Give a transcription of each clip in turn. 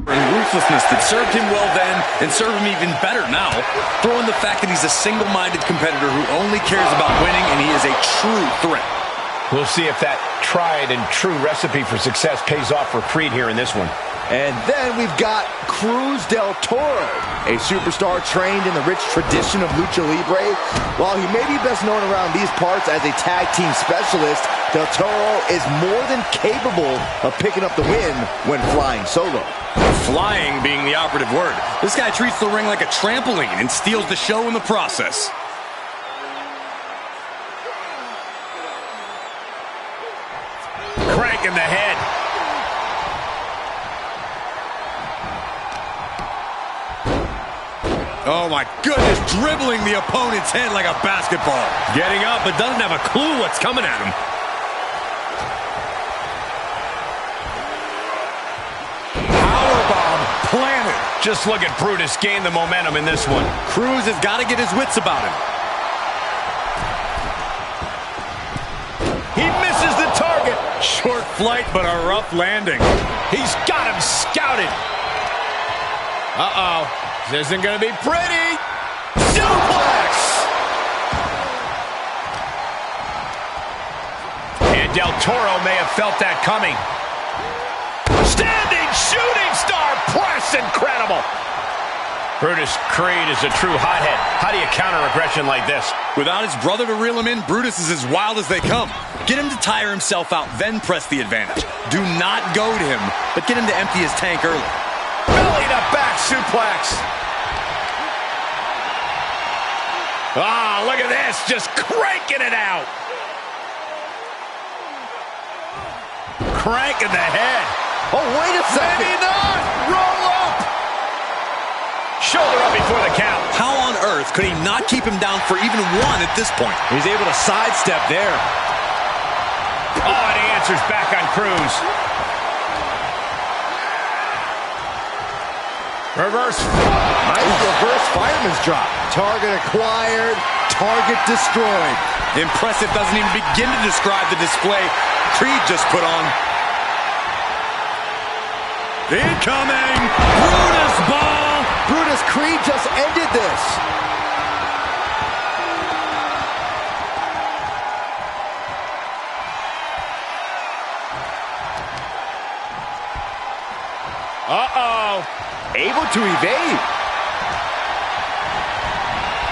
And ruthlessness that served him well then and serve him even better now. Throw in the fact that he's a single-minded competitor who only cares about winning, and he is a true threat. We'll see if that tried and true recipe for success pays off for Creed here in this one. And then we've got Cruz del Toro, a superstar trained in the rich tradition of lucha libre. While he may be best known around these parts as a tag team specialist, del Toro is more than capable of picking up the win when flying solo. Flying being the operative word. This guy treats the ring like a trampoline and steals the show in the process. Crank in the head. Oh my goodness, dribbling the opponent's head like a basketball. Getting up, but doesn't have a clue what's coming at him. Powerbomb planted. Just look at Brutus gain the momentum in this one. Cruz has got to get his wits about him. He misses the target. Short flight, but a rough landing. He's got him scouted. Uh-oh. This isn't going to be pretty. Suplex! And Del Toro may have felt that coming. Standing shooting star press. Incredible. Brutus Creed is a true hothead. How do you counter aggression like this? Without his brother to reel him in, Brutus is as wild as they come. Get him to tire himself out, then press the advantage. Do not goad him, but get him to empty his tank early. Belly to back suplex. Ah, look at this, just cranking it out. Crank in the head. Oh, wait a second. Maybe not. Roll up. Shoulder up before the count. How on earth could he not keep him down for even one at this point? He's able to sidestep there. Oh, and he answers back on Cruz. Reverse. Nice reverse fireman's drop. Target acquired, target destroyed. Impressive doesn't even begin to describe the display Creed just put on. Incoming! Brutus ball! Brutus Creed just ended this. Uh-oh. Able to evade.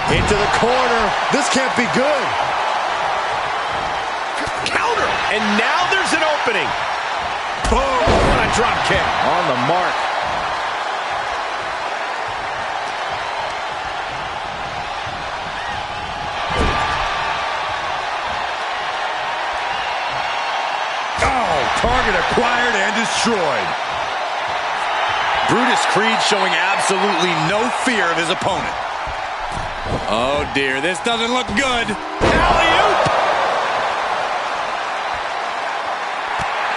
Into the corner. This can't be good. Counter. And now there's an opening. Boom. What a drop kick. On the mark. Oh, target acquired and destroyed. Brutus Creed showing absolutely no fear of his opponent. Oh dear, this doesn't look good. Alley-oop!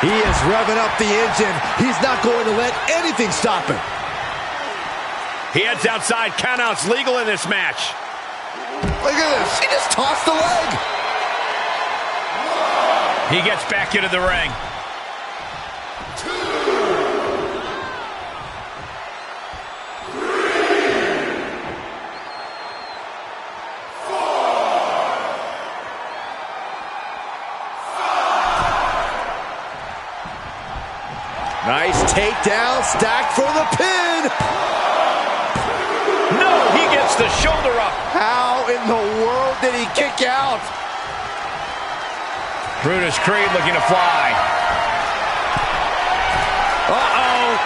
He is revving up the engine. He's not going to let anything stop him. He heads outside. Countouts legal in this match. Look at this. He just tossed the leg. He gets back into the ring. Nice takedown, stacked for the pin. No, he gets the shoulder up. How in the world did he kick out? Brutus Creed looking to fly. Uh-oh.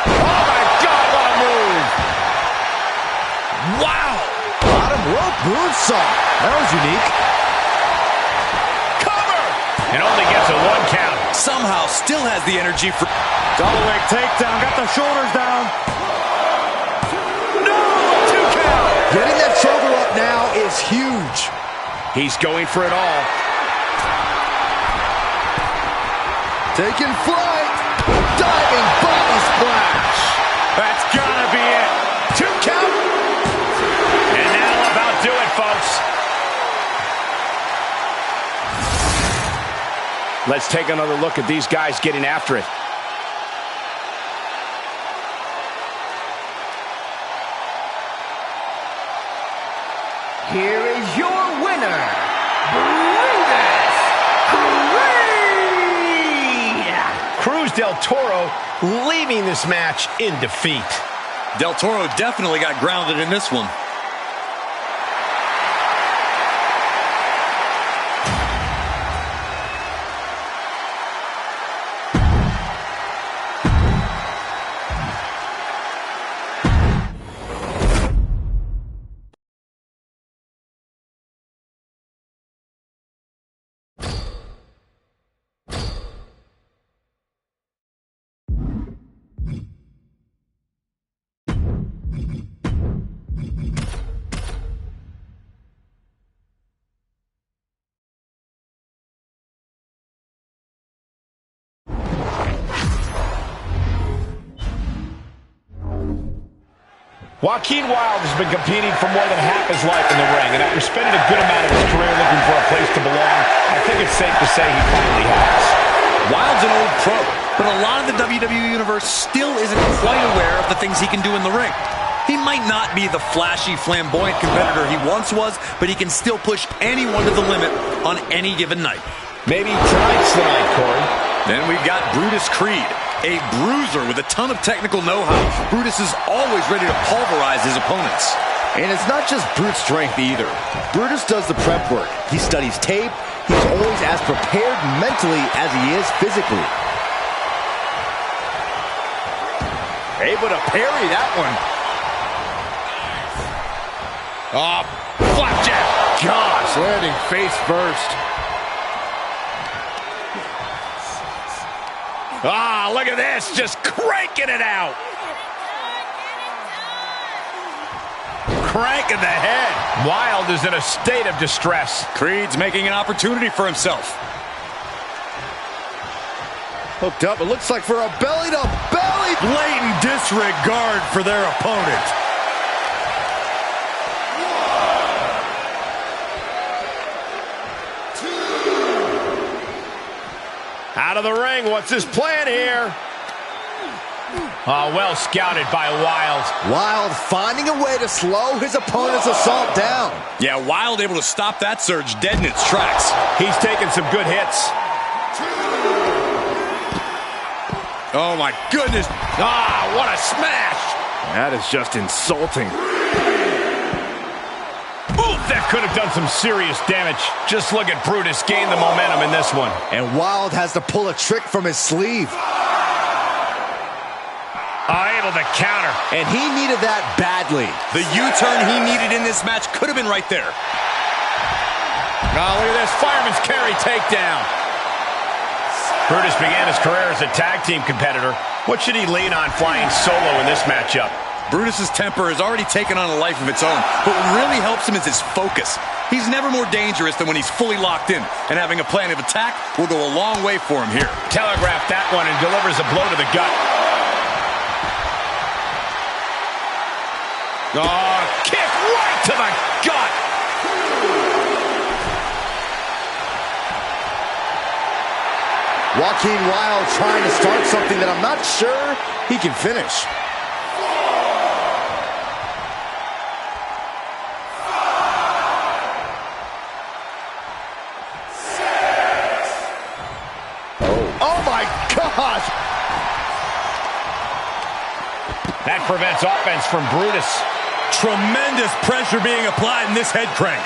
Oh, my God, what a move. Wow. Bottom rope moonsault. That was unique. Cover. And only gets a 1 count. Somehow still has the energy for... Double leg takedown, got the shoulders down. No, 2 count. Getting that shoulder up now is huge. He's going for it all. Taking flight. Diving body splash. That's gotta be it. 2 count. And that'll about do it, folks. Let's take another look at these guys getting after it. here is your winner, Brutus Creed! Cruz del Toro leaving this match in defeat. Del Toro definitely got grounded in this one. Joaquin Wilde has been competing for more than half his life in the ring, and after spending a good amount of his career looking for a place to belong, I think it's safe to say he finally has. Wilde's an old pro, but a lot of the WWE Universe still isn't quite aware of the things he can do in the ring. He might not be the flashy, flamboyant competitor he once was, but he can still push anyone to the limit on any given night. Maybe tonight's the night, Corey. Then we've got Brutus Creed, a bruiser with a ton of technical know-how. Brutus is always ready to pulverize his opponents. And it's not just brute strength either. Brutus does the prep work. He studies tape. He's always as prepared mentally as he is physically. Able to parry that one. Oh, flapjack. Gosh, landing face first. Ah, look at this, just cranking it out. Cranking the head. Wilde is in a state of distress. Creed's making an opportunity for himself. Hooked up, it looks like for a belly-to-belly. Blatant disregard for their opponent. Out of the ring, what's his plan here? Oh, well scouted by Wilde. Wilde finding a way to slow his opponent's assault down. Yeah, Wilde able to stop that surge dead in its tracks. He's taking some good hits. Oh my goodness. Ah, what a smash. That is just insulting. Ooh, that could have done some serious damage. Just look at Brutus gain the momentum in this one. And Wilde has to pull a trick from his sleeve. Able to counter. And he needed that badly. The U-turn he needed in this match could have been right there. Oh, look at this. Fireman's carry takedown. Brutus began his career as a tag team competitor. What should he lean on flying solo in this matchup? Brutus's temper has already taken on a life of its own, but what really helps him is his focus. He's never more dangerous than when he's fully locked in, and having a plan of attack will go a long way for him here. Telegraphed that one and delivers a blow to the gut. Oh, kick right to the gut. Joaquin Wilde trying to start something that I'm not sure he can finish. Oh my gosh! That prevents offense from Brutus. Tremendous pressure being applied in this head crank.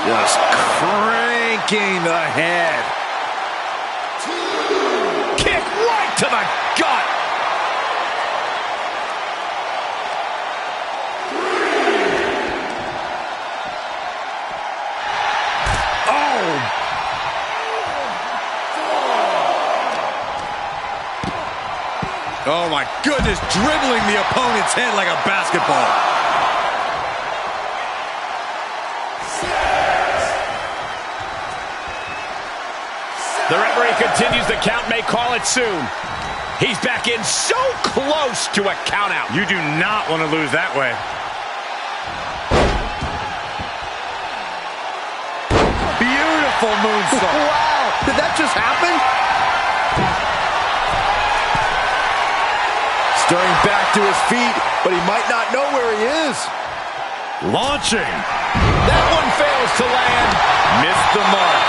Just cranking the head. Kick right to the gut. Oh my goodness, dribbling the opponent's head like a basketball. The referee continues the count, may call it soon. He's back in so close to a count out. You do not want to lose that way. Beautiful moonsault. Wow, did that just happen? Stirring back to his feet, but he might not know where he is. Launching. That one fails to land. Missed the mark.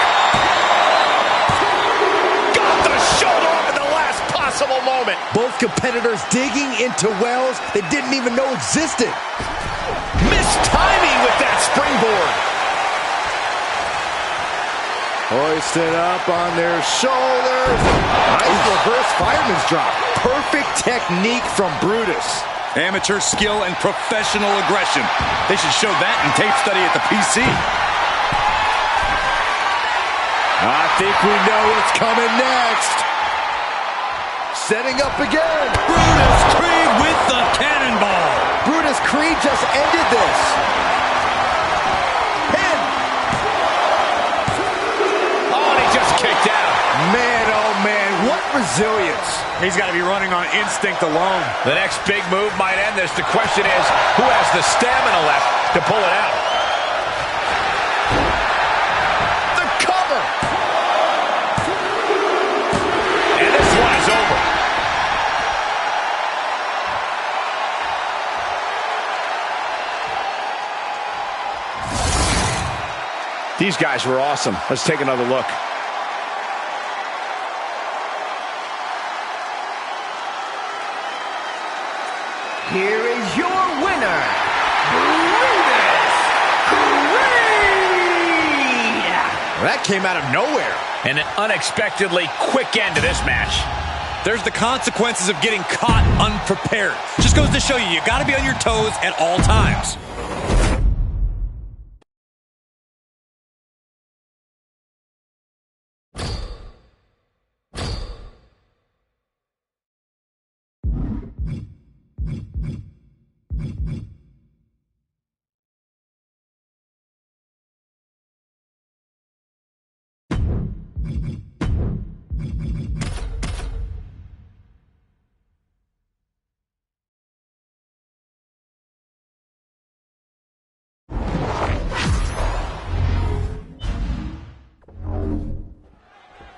Got the shoulder up at the last possible moment. Both competitors digging into wells they didn't even know existed. Missed timing with that springboard. Hoisted up on their shoulders. Nice reverse fireman's drop. Perfect technique from Brutus. Amateur skill and professional aggression. They should show that in tape study at the PC. I think we know what's coming next. Setting up again. Brutus Creed with the cannonball. Brutus Creed just ended this. Pin. Oh, and he just kicked out. Man, oh man, what resilience. He's got to be running on instinct alone. The next big move might end this. The question is, who has the stamina left to pull it out? The cover. And this one is over. These guys were awesome. Let's take another look. Here is your winner, Brutus Creed! That came out of nowhere. And an unexpectedly quick end to this match. There's the consequences of getting caught unprepared. Just goes to show you, you got to be on your toes at all times.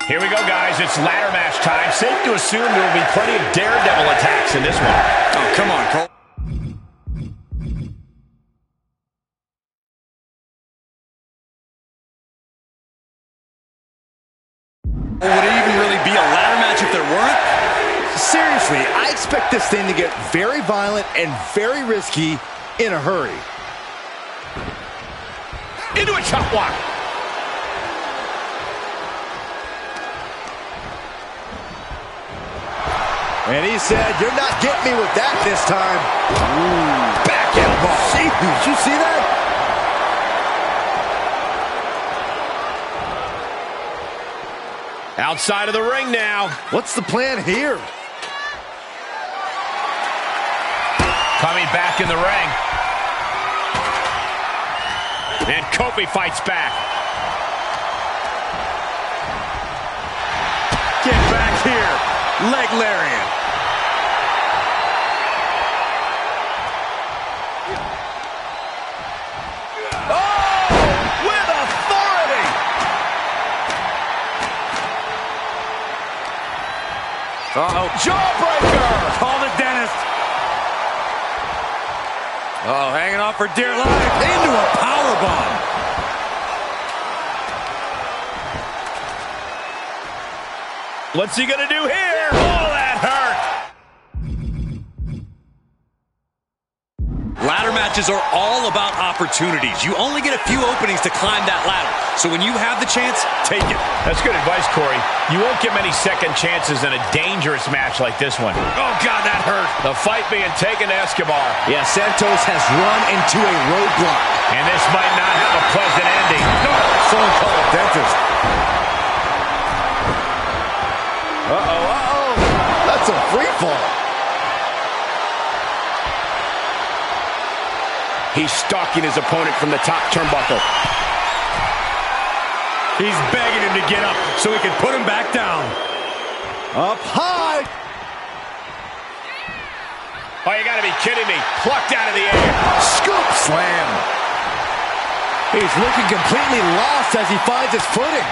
Here we go, guys. It's ladder match time. Safe to assume there will be plenty of daredevil attacks in this one. Oh, come on, Cole. Would it even really be a ladder match if there weren't? Seriously, I expect this thing to get very violent and very risky in a hurry. Into a chop block. And he said, you're not getting me with that this time. Ooh, back elbow. Jeez, did you see that? Outside of the ring now. What's the plan here? Coming back in the ring. And Kofi fights back. Get back here. Leg lariat. Oh, with authority. Uh-oh. Jawbreaker. Call the dentist. Oh, hanging on for dear life. Into a powerbomb. What's he gonna do here? Oh, that hurt. Ladder matches are all about opportunities. You only get a few openings to climb that ladder. So when you have the chance, take it. That's good advice, Corey. You won't get many second chances in a dangerous match like this one. Oh, God, that hurt. The fight being taken to Escobar. Yeah, Santos has run into a roadblock. And this might not have a pleasant ending. No, someone call a dentist. Uh-oh. That's a free fall. He's stalking his opponent from the top turnbuckle. He's begging him to get up so he can put him back down. Up high. Oh, you gotta be kidding me. Plucked out of the air. Scoop slam. He's looking completely lost as he finds his footing.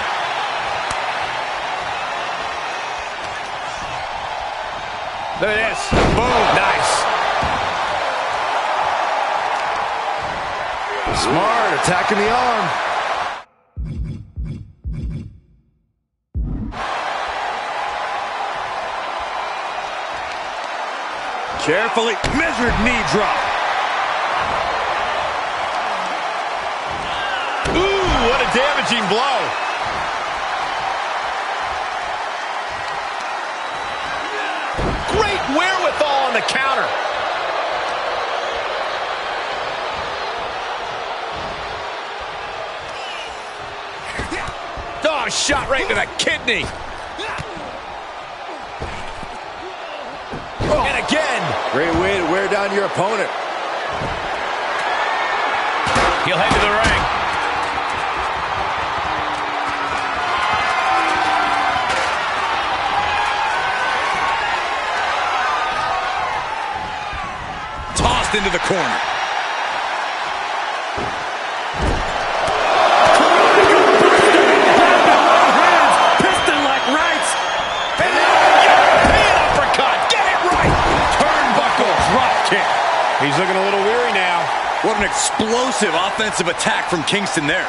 Look at this. Boom. Nice. Smart, attacking the arm. Carefully measured knee drop. Ooh, what a damaging blow. Great wherewithal on the counter. Oh, shot right to the kidney. Oh. And again. Great way to wear down your opponent. He'll head to the ring. Tossed into the corner. Piston-like rights. And then European uppercut. Get it right. Turnbuckle drop kick. He's looking a little weary now. What an explosive offensive attack from Kingston there.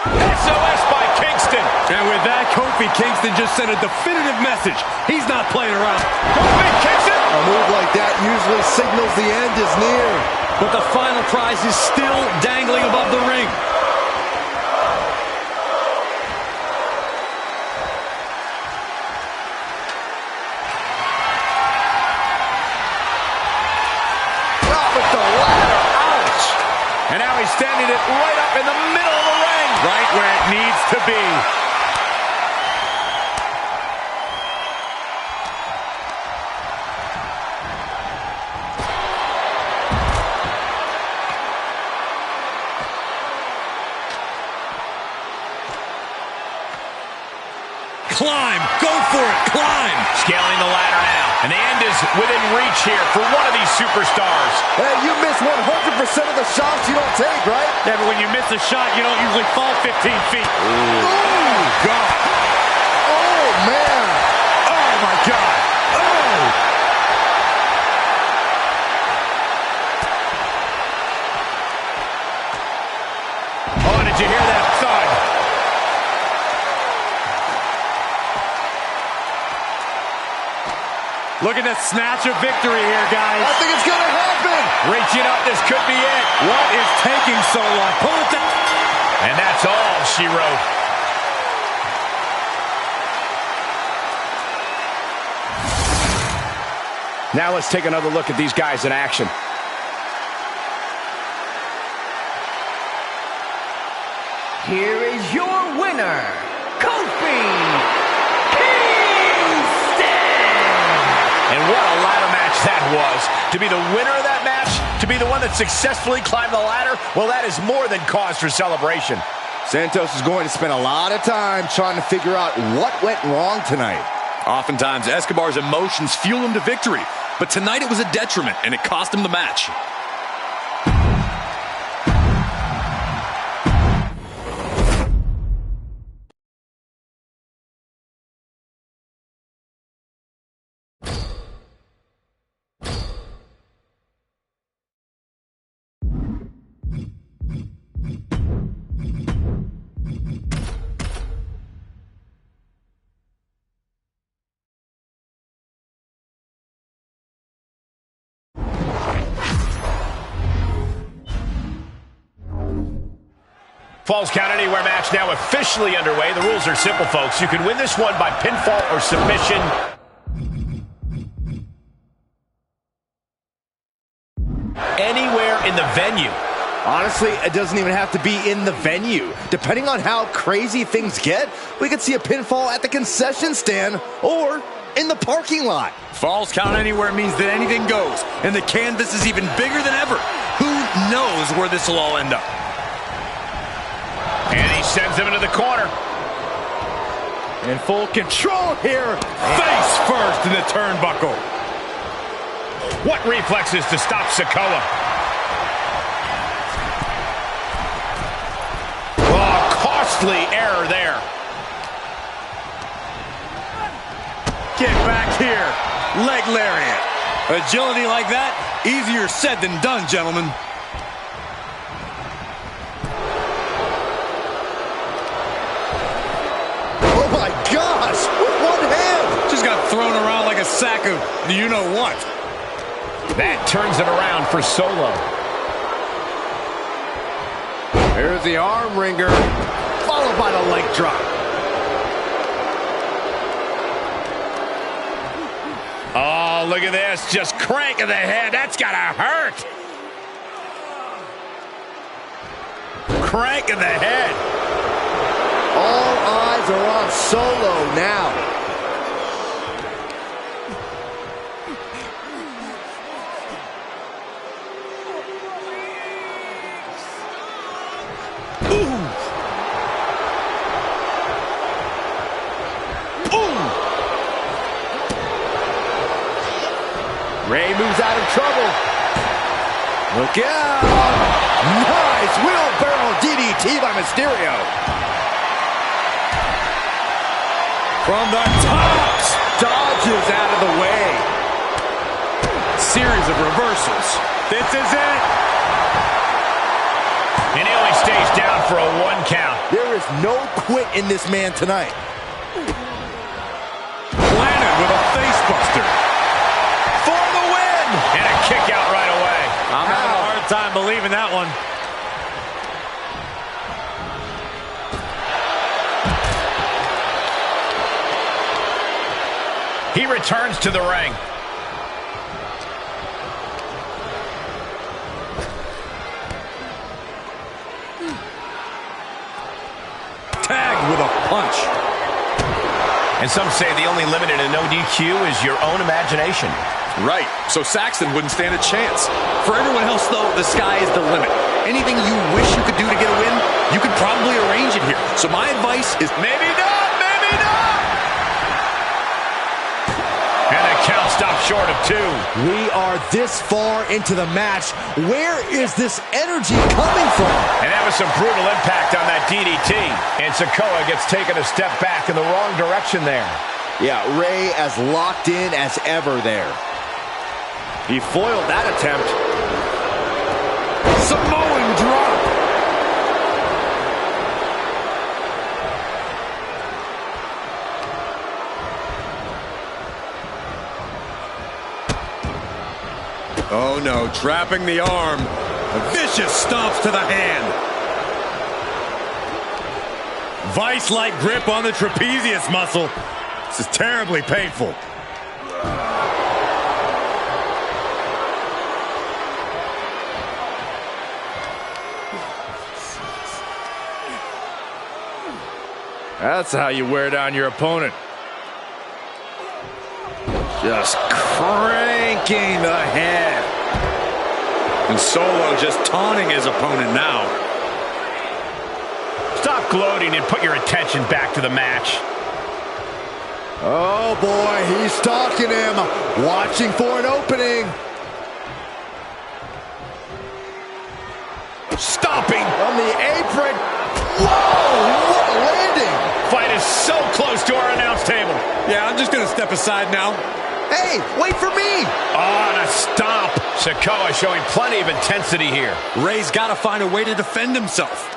SOS by Kingston. And with that, Kofi Kingston just sent a definitive message. He's not playing around. Kofi Kingston. A move like that usually signals the end is near. But the final prize is still dangling above the ring. And now he's standing it right up in the middle of the ring. Right where it needs to be. Climb. Go for it. Climb. Scaling the ladder now. And the end is within reach here for one of these superstars. Hey, you miss 100% of the shots you don't take, right? Yeah, but when you miss a shot, you don't usually fall 15 feet. Ooh, God. Oh, man. Oh, my God. Oh. Oh, did you hear that thud? Looking to snatch a victory here, guys. I think it's going to happen. Reaching up, this could be it. What is taking so long? Pull it down. And that's all she wrote. Now let's take another look at these guys in action. Here is your winner, Kofi Kingston! And what a ladder match that was. To be the winner of that match, to be the one that successfully climbed the ladder, well, that is more than cause for celebration. Santos is going to spend a lot of time trying to figure out what went wrong tonight. Oftentimes, Escobar's emotions fuel him to victory. But tonight it was a detriment, and it cost him the match. Falls Count Anywhere match now officially underway. The rules are simple, folks. You can win this one by pinfall or submission. Anywhere in the venue. Honestly, it doesn't even have to be in the venue. Depending on how crazy things get, we could see a pinfall at the concession stand or in the parking lot. Falls Count Anywhere means that anything goes, and the canvas is even bigger than ever. Who knows where this will all end up? And he sends him into the corner. In full control here. Face first in the turnbuckle. What reflexes to stop Sikoa. Oh, costly error there. Get back here. leg lariat. Agility like that, easier said than done, gentlemen. Oh my gosh, with one hand. Just got thrown around like a sack of you-know-what. That turns it around for Solo. Here's the arm wringer, followed by the leg drop. Oh, look at this. Just crank of the head. That's gotta hurt. Crank of the head. All eyes are on Solo now. Ray moves out of trouble. Look out! Nice wheelbarrow DDT by Mysterio. From the top, Dodges out of the way. series of reversals. This is it. And he only stays down for a 1 count. There is no quit in this man tonight. Planted with a face buster. For the win! And a kick out right away. I'm having a hard time believing that one. He returns to the ring. Tagged with a punch. And some say the only limit in a no DQ is your own imagination. Right, so Saxton wouldn't stand a chance. For everyone else, though, the sky is the limit. Anything you wish you could do to get a win, you could probably arrange it here. So my advice is Maybe not, maybe not! And the count stops short of 2. We are this far into the match. Where is this energy coming from? And that was some brutal impact on that DDT. And Sikoa gets taken a step back in the wrong direction there. Yeah, Ray as locked in as ever there. He foiled that attempt. Samoan drop. Oh no, trapping the arm. A vicious stomps to the hand. Vice-like grip on the trapezius muscle. This is terribly painful. That's how you wear down your opponent. Just cranking the head. And Solo just taunting his opponent now. Stop gloating and put your attention back to the match. Oh boy, he's stalking him, watching for an opening. Stomping On the apron. Whoa, what a landing. Fight is so close to our announce table. Yeah, I'm just going to step aside now. Hey, wait for me. Oh, and a stomp. Sikoa showing plenty of intensity here. Ray's got to find a way to defend himself.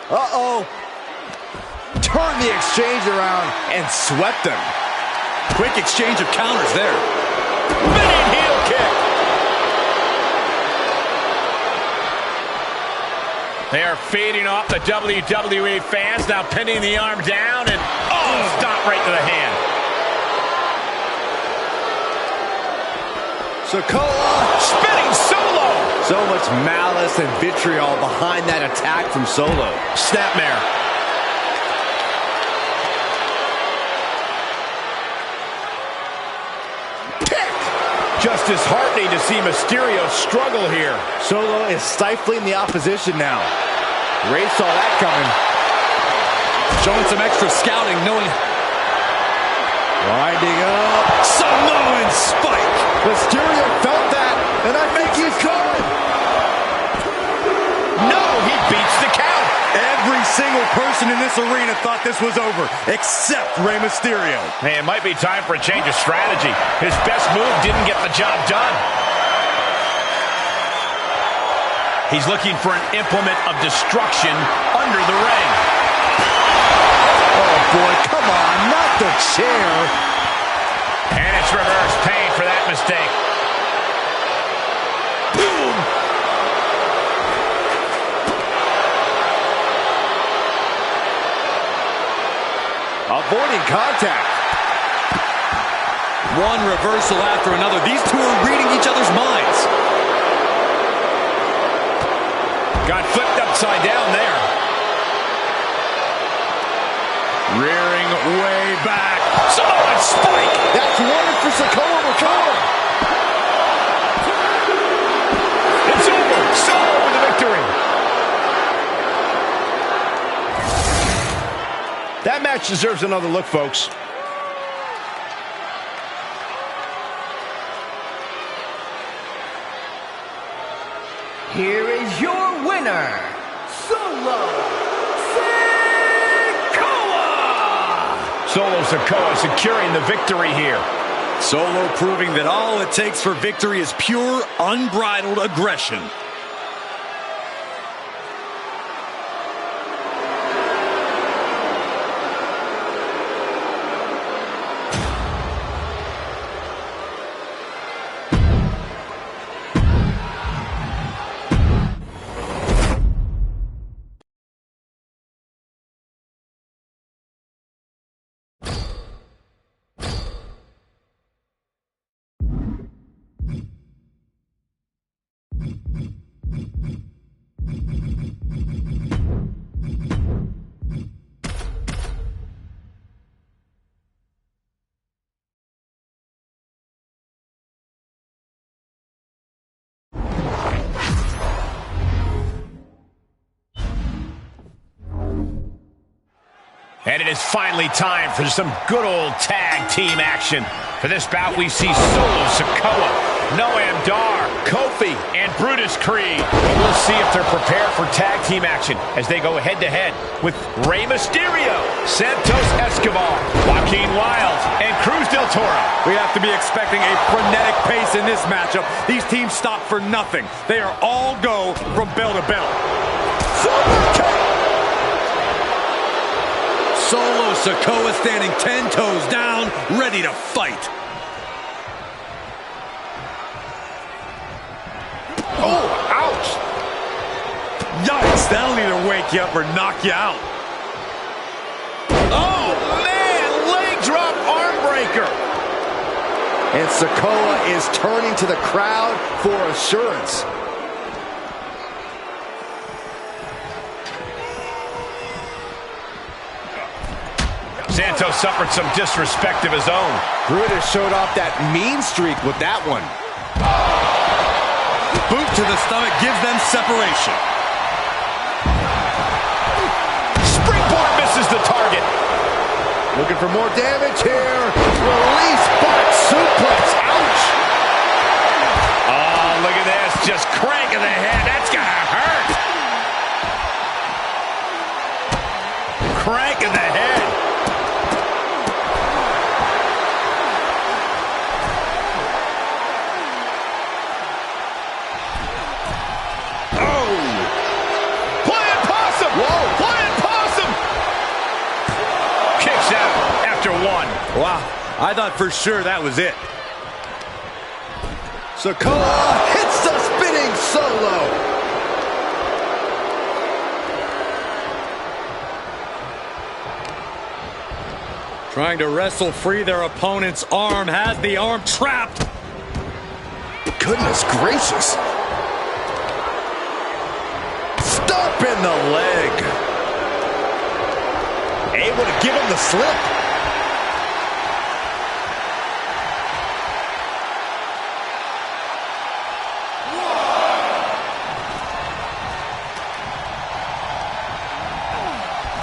Uh-oh. Turned the exchange around and swept him. Quick exchange of counters there. Spinning heel kick. They are feeding off the WWE fans, now pinning the arm down and, oh, stop right to the hand. Sikoa Spinning Solo. So much malice and vitriol behind that attack from Solo. Snapmare. Kick. Just disheartening to see Mysterio struggle here. Solo is stifling the opposition now. Ray saw that coming. Showing some extra scouting, knowing Winding up. Samoan spike. Mysterio felt that, and I think he's going. No, he beats the count. Every single person in this this arena thought this was over, except Rey Mysterio. Hey, it might be time for a change of strategy. His best move didn't get the job done. He's looking for an implement of destruction under the ring. Oh, boy, come on, not the chair. And it's reverse pain for that mistake. Boom! Avoiding contact. One reversal after another. These two are reading each other's minds. Got flipped upside down there. Rearing way back. Samoan spike! That's one for Sikoa recover. It's over. Solo with the victory. That match deserves another look, folks. Here is your winner, Solo Sikoa! Solo Sikoa securing the victory here. Solo proving that all it takes for victory is pure, unbridled aggression. And it is finally time for some good old tag team action. For this bout, we see Solo Sikoa, Noam Dar, Kofi, and Brutus Creed. And we'll see if they're prepared for tag team action as they go head-to-head with Rey Mysterio, Santos Escobar, Joaquin Wilde, and Cruz del Toro. We have to be expecting a frenetic pace in this matchup. These teams stop for nothing. They are all go from bell to bell. Solo Sikoa standing 10 toes down, ready to fight. Oh, ouch! Yikes, that'll either wake you up or knock you out. Oh, man, leg drop arm breaker. And Sikoa is turning to the crowd for assurance. Santos suffered some disrespect of his own. Brutus showed off that mean streak with that one. Boot to the stomach gives them separation. Springboard misses the target. Looking for more damage here. Release back suplex. Ouch. Oh, look at this. Just cranking the head. That's gonna hurt. Cranking the head. Wow, I thought for sure that was it. Sikoa hits the spinning Solo. Trying to wrestle free their opponent's arm, has the arm trapped. Goodness gracious. Stop in the leg. Able to give him the slip.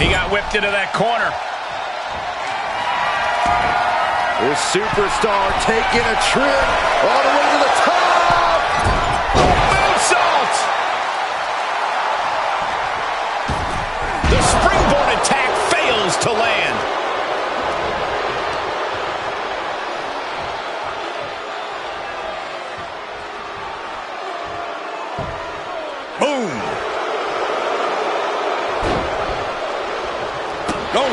He got whipped into that corner. This superstar taking a trip all the way to the top. Moonsault! The springboard attack fails to land. Boom. Go.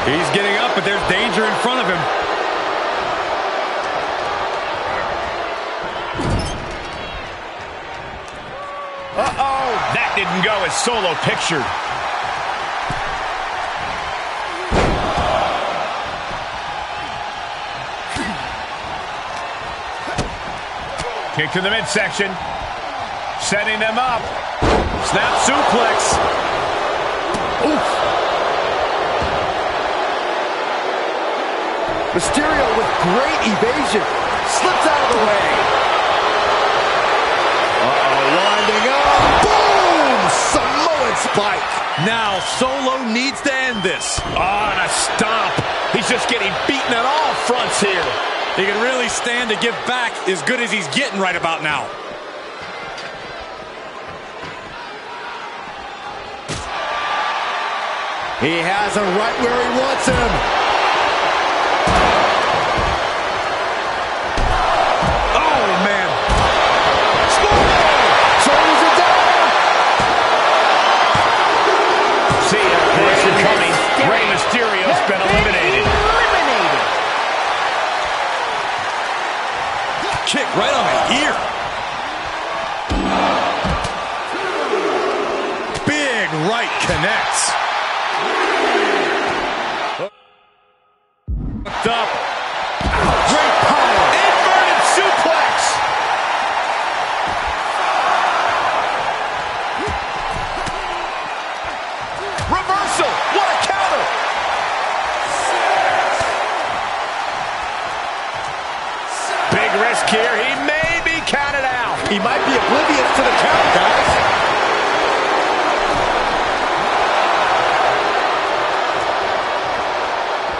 He's getting up, but there's danger in front of him. Uh-oh. That didn't go as Solo pictured. Kick to the midsection. Setting them up. Snap suplex. Oof. Mysterio with great evasion. Slips out of the way. Winding up. Boom! Samoan spike. Now Solo needs to end this. Oh, and a stomp. He's just getting beaten on all fronts here. He can really stand to give back as good as he's getting right about now. He has him right where he wants him. Oh, man. Shoulders it down. See ya. Pressure coming. Rey Mysterio's been eliminated. Kick right on the ear. Big right connects. Hooked up. Great power. Inverted suplex. Reversal. What a counter. Big risk here. He may be counted out. He might be oblivious to the count, guys.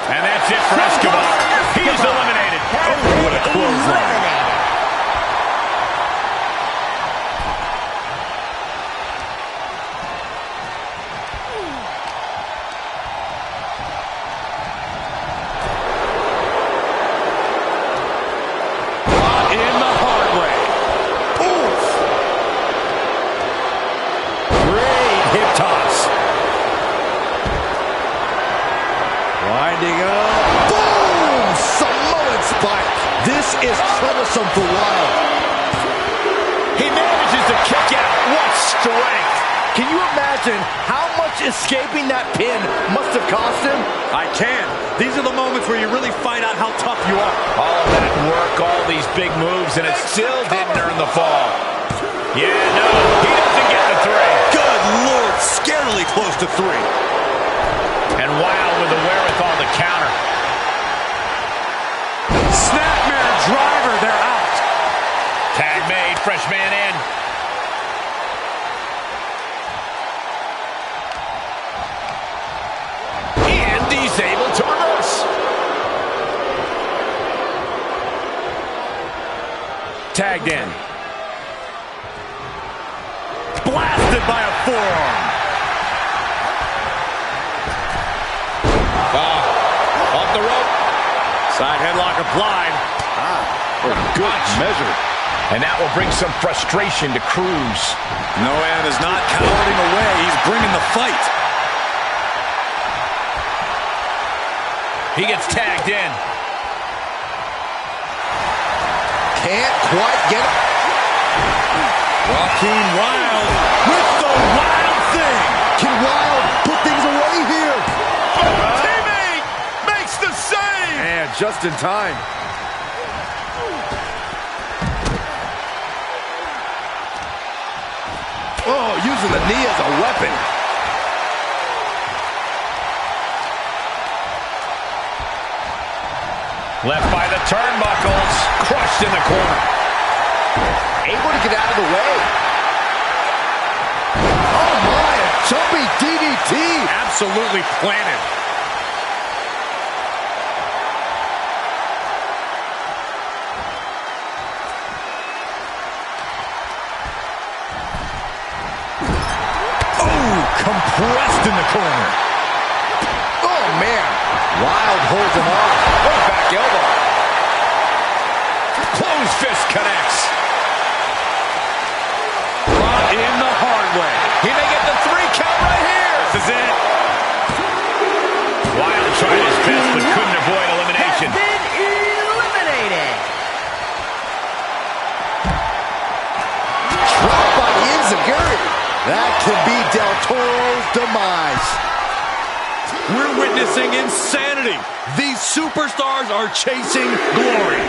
And that's it for Escobar. He's eliminated. Oh, what a clothesline. In the hard way. Oof. Great hip toss. Winding up. Boom! Samoan spike. This is troublesome for Wild. He manages to kick out. What strength. Can you imagine how much escaping that pin must have cost him? I can. These are the moments where you really find out how tough you are. All that work, all these big moves, and it still didn't earn the fall. Yeah, no, he doesn't get the three. Good Lord, scarily close to three. And Wild with the wherewithal to counter. Snapmare driver, they're out. Tag made, fresh man in. And he's able to reverse. Tagged in. Blasted by a forearm. Off the rope. Side headlock applied. For good measure. And that will bring some frustration to Cruz. Noam is not cowering away. He's bringing the fight. He gets tagged in. Can't quite get it. Joaquin Wild with the wild thing. Can Wild put things away here? Teammate makes the save. And just in time. Oh, using the knee as a weapon. Left by the turnbuckles. Crushed in the corner. Able to get out of the way. Oh my, a jumping DDT. Absolutely planted. compressed in the corner. Oh, man. Wild holds him off. What a back elbow. Closed fist connects. Brought in the hard way. He may get the 3 count right here. This is it. Wild tried his best, but couldn't avoid elimination. Has been eliminated. Dropped by the enziguri. That could be Del Toro's demise. We're witnessing insanity. These superstars are chasing glory.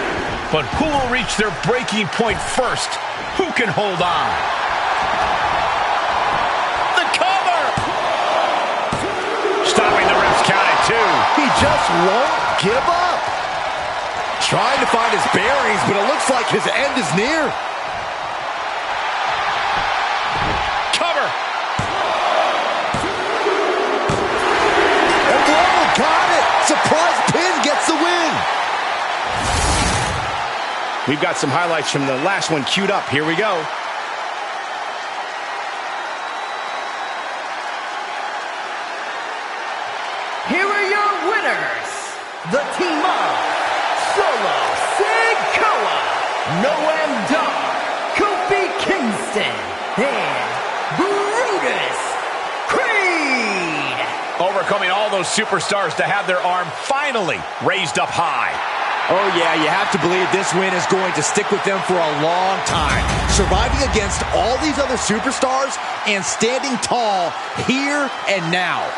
But who will reach their breaking point first? Who can hold on? The cover! Stopping the ref's count at 2. He just won't give up. Trying to find his bearings, but it looks like his end is near. Cover! And Whoa, got it! Surprise pin gets the win! We've got some highlights from the last one queued up. Here we go. Here are your winners. The team of Solo Sikoa, Noam Dar, Kofi Kingston, and Brutus Creed. Overcoming all those superstars to have their arm finally raised up high. Oh yeah, you have to believe this win is going to stick with them for a long time. Surviving against all these other superstars and standing tall here and now.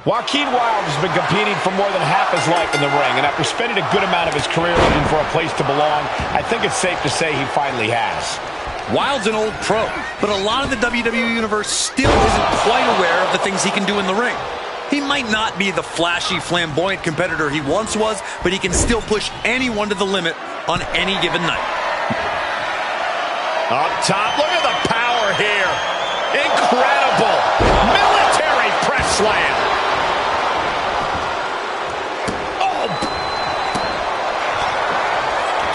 Joaquin Wilde has been competing for more than half his life in the ring, and after spending a good amount of his career looking for a place to belong, I think it's safe to say he finally has. Wilde's an old pro, but a lot of the WWE Universe still isn't quite aware of the things he can do in the ring. He might not be the flashy, flamboyant competitor he once was, but he can still push anyone to the limit on any given night. Up top, look at the power here. Incredible. Military press slam.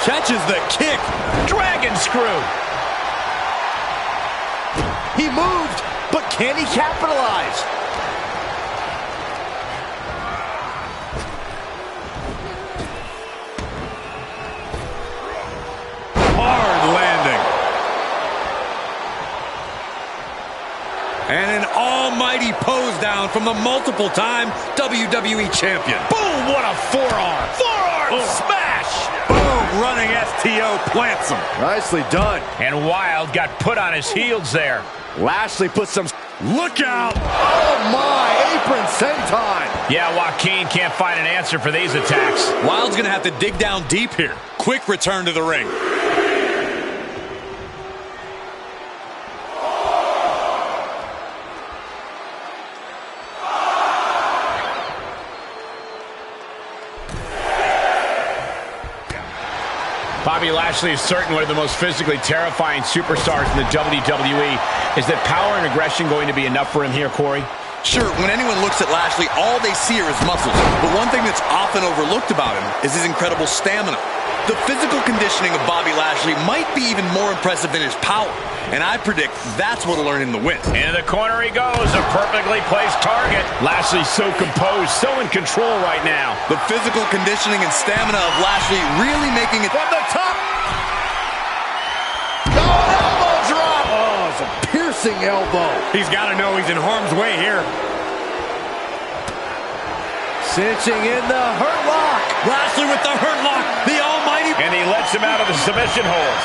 Catches the kick. Dragon screw. He moved, but can he capitalize? Hard landing. And an almighty pose down from the multiple-time WWE champion. Boom, what a forearm. Forearm smash. Boom, running STO plants him. Nicely done. And Wilde got put on his heels there. Lashley put some... Look out. Oh, my. Apron senton. Yeah, Joaquin can't find an answer for these attacks. Wilde's going to have to dig down deep here. Quick return to the ring. Bobby Lashley is certain one of the most physically terrifying superstars in the WWE. Is that power and aggression going to be enough for him here, Corey? Sure, when anyone looks at Lashley, all they see are his muscles. But one thing that's often overlooked about him is his incredible stamina. The physical conditioning of Bobby Lashley might be even more impressive than his power. And I predict that's what'll earn him the win. Into the corner he goes, a perfectly placed target. Lashley's so composed, so in control right now. The physical conditioning and stamina of Lashley really making it... From the top! Elbow drop! Oh, it's a piercing elbow. He's got to know he's in harm's way here. Cinching in the hurt lock. Lashley with the hurt lock. The almighty... And he lets him out of the submission hold.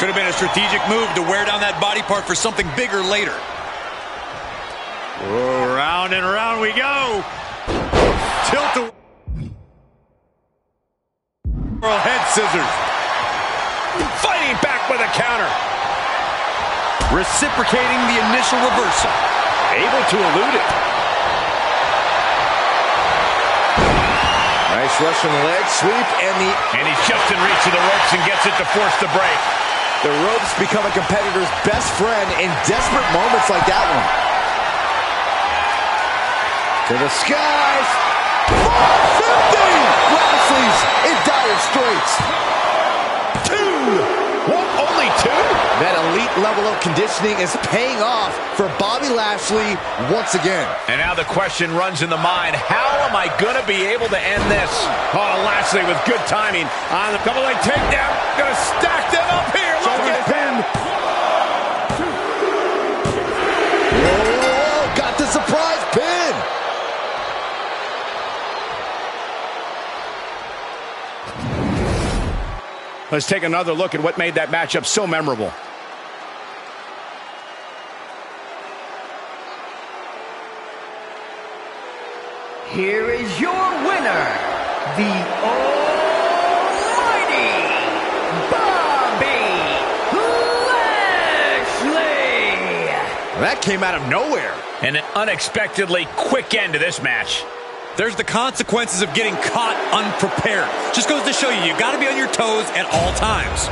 Could have been a strategic move to wear down that body part for something bigger later. Oh, round and round we go. Tilt the... Head scissors. Fighting back with a counter. Reciprocating the initial reversal. Able to elude it. Nice Russian leg sweep and he's just in reach of the ropes and gets it to force the break. The ropes become a competitor's best friend in desperate moments like that one. To the skies. 450! Lashley's in dire straits. Only two? That elite level of conditioning is paying off for Bobby Lashley once again. And now the question runs in the mind, how am I going to be able to end this? Oh, Lashley with good timing on the double-leg takedown. Going to stack them up here. Look at pin. Whoa, got the surprise pin. Let's take another look at what made that matchup so memorable. Here is your winner, the almighty Bobby Lashley. That came out of nowhere. And an unexpectedly quick end to this match. There's the consequences of getting caught unprepared. Just goes to show you, you got to be on your toes at all times.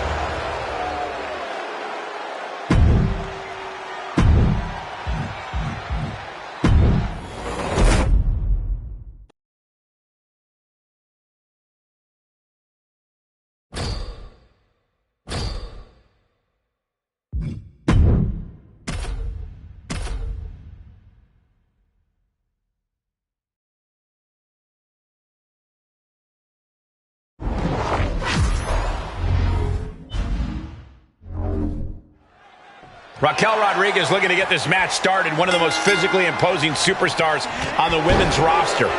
Raquel Rodriguez looking to get this match started. One of the most physically imposing superstars on the women's roster.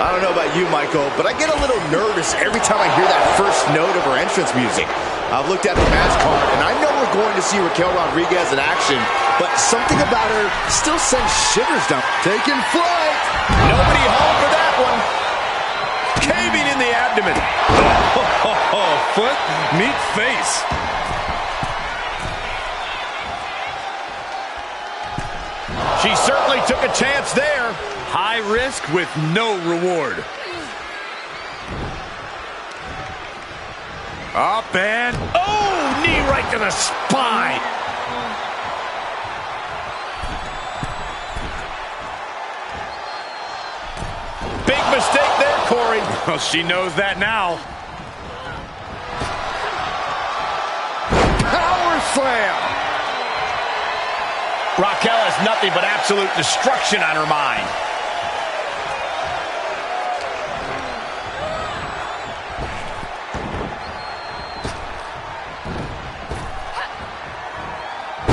I don't know about you, Michael, but I get a little nervous every time I hear that first note of her entrance music. I've looked at the match card, and I know we're going to see Raquel Rodriguez in action, but something about her still sends shivers down. Taking flight. Nobody home for that one. Caving in the abdomen. Foot, meet face. She certainly took a chance there. High risk with no reward. Up and... Oh, knee right to the spine. Big mistake there, Corey. Well, she knows that now. Power slam. Raquel has nothing but absolute destruction on her mind.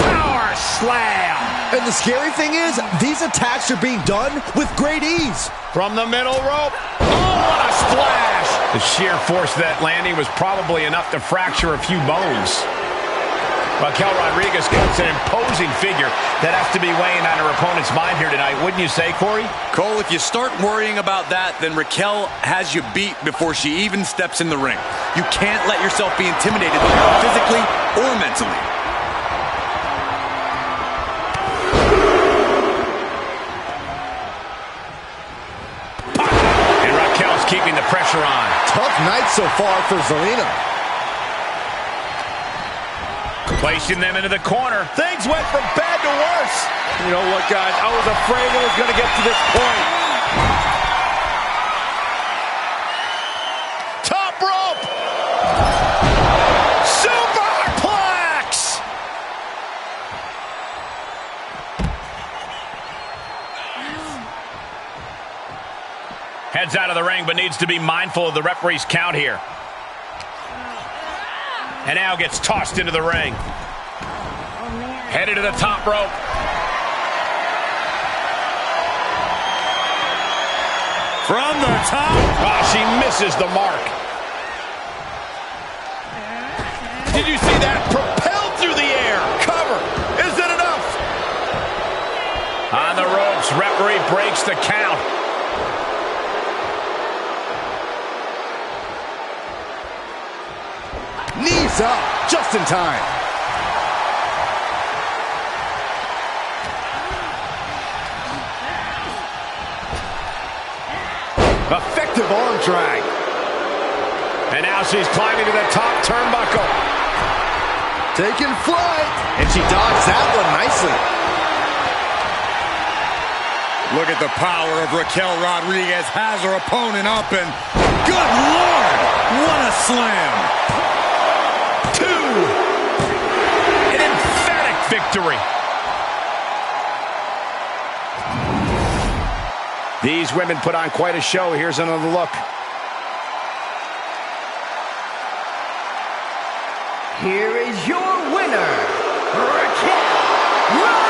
Power slam. And the scary thing is, these attacks are being done with great ease. From the middle rope. Oh, what a splash. The sheer force of that landing was probably enough to fracture a few bones. Raquel Rodriguez cuts an imposing figure that has to be weighing on her opponent's mind here tonight, wouldn't you say, Corey? Cole, if you start worrying about that, then Raquel has you beat before she even steps in the ring. You can't let yourself be intimidated physically or mentally. And Raquel's keeping the pressure on. Tough night so far for Zelina. Placing them into the corner. Things went from bad to worse. You know what, guys? I was afraid it was going to get to this point. Top rope. Superplex. Heads out of the ring, but needs to be mindful of the referee's count here. And now gets tossed into the ring. Headed to the top rope. From the top. Oh, she misses the mark. Did you see that? Propelled through the air. Cover. Is it enough? On the ropes, referee breaks the count. Knees up, just in time. Effective arm drag. And now she's climbing to the top turnbuckle. Taking flight. And she dodged that one nicely. Look at the power of Raquel Rodriguez. Has her opponent up and... Good Lord! What a slam! An emphatic victory. These women put on quite a show. Here's another look. Here is your winner, Raquel Rodriguez.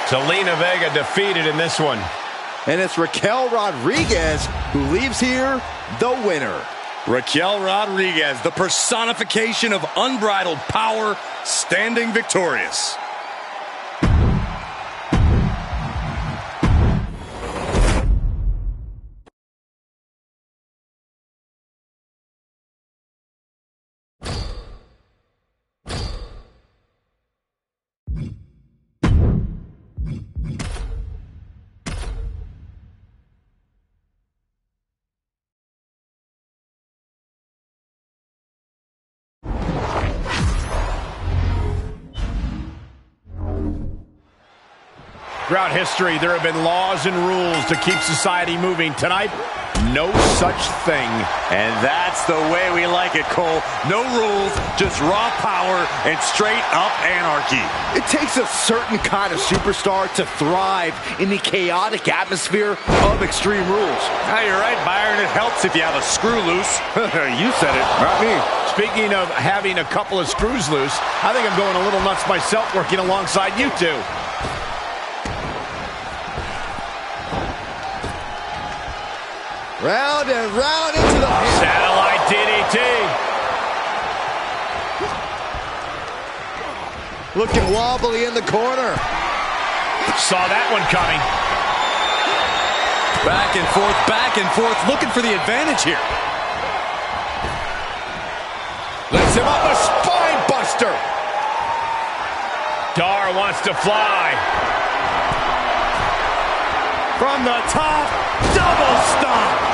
Zelina Vega defeated in this one. And it's Raquel Rodriguez who leaves here the winner. Raquel Rodriguez, the personification of unbridled power, standing victorious. Throughout history, there have been laws and rules to keep society moving. Tonight, no such thing. And that's the way we like it, Cole. No rules, just raw power and straight up anarchy. It takes a certain kind of superstar to thrive in the chaotic atmosphere of Extreme Rules. Ah, you're right, Byron. It helps if you have a screw loose. You said it, not me. Speaking of having a couple of screws loose, I think I'm going a little nuts myself working alongside you two. Round and round into the pin. Satellite DDT. Looking wobbly in the corner. Saw that one coming. Back and forth, looking for the advantage here. Lifts him up, a spine buster. Dar wants to fly. From the top, double stomp.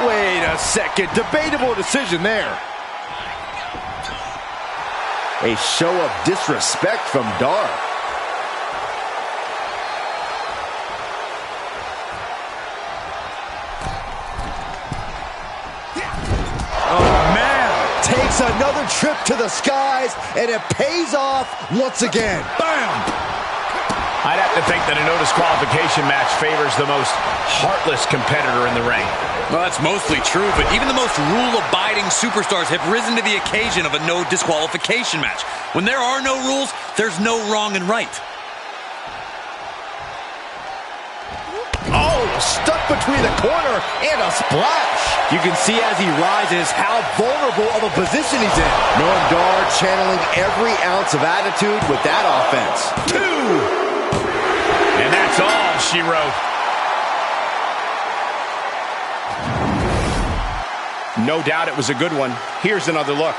Wait a second, debatable decision there. A show of disrespect from Dar. Oh man, takes another trip to the skies and it pays off once again. Bam! I'd have to think that a no disqualification match favors the most heartless competitor in the ring. Well, that's mostly true, but even the most rule-abiding superstars have risen to the occasion of a no disqualification match. When there are no rules, there's no wrong and right. Oh, stuck between the corner and a splash. You can see as he rises how vulnerable of a position he's in. Noam Dar channeling every ounce of attitude with that offense. 2. And that's all she wrote. No doubt it was a good one. Here's another look.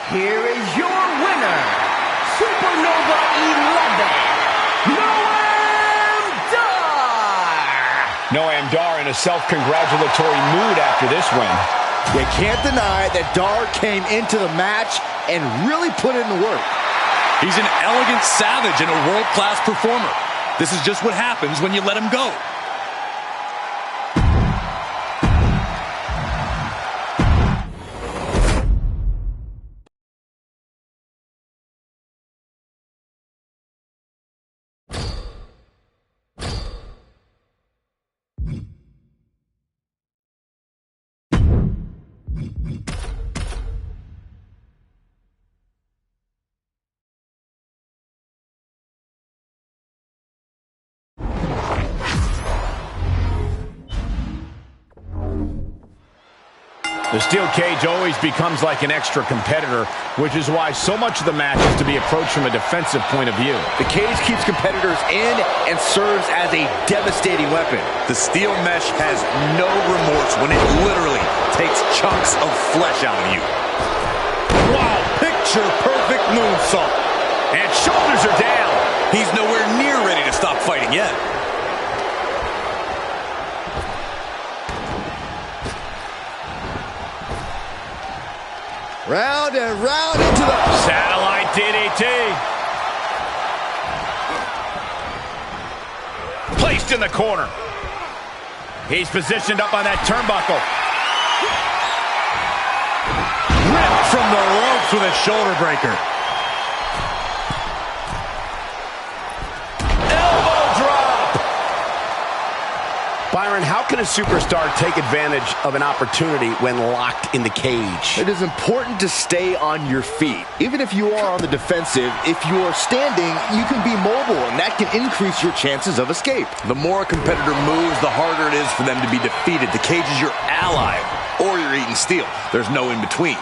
Here is your winner, Supernova 11, Noam Dar! Noam Dar in a self-congratulatory mood after this win. You can't deny that Dar came into the match and really put in the work. He's an elegant savage and a world-class performer. This is just what happens when you let him go. The steel cage always becomes like an extra competitor, which is why so much of the match is to be approached from a defensive point of view. The cage keeps competitors in and serves as a devastating weapon. The steel mesh has no remorse when it literally takes chunks of flesh out of you. Wow, picture-perfect moonsault. And shoulders are down. He's nowhere near ready to stop fighting yet. Round and round into the... Satellite DDT. Placed in the corner. He's positioned up on that turnbuckle. Ripped from the ropes with a shoulder breaker. Elbow drop. Byron, how can a superstar take advantage of an opportunity when locked in the cage? It is important to stay on your feet. Even if you are on the defensive, if you are standing, you can be mobile, and that can increase your chances of escape. The more a competitor moves, the harder it is for them to be defeated. The cage is your ally, or you're eating steel. There's no in between.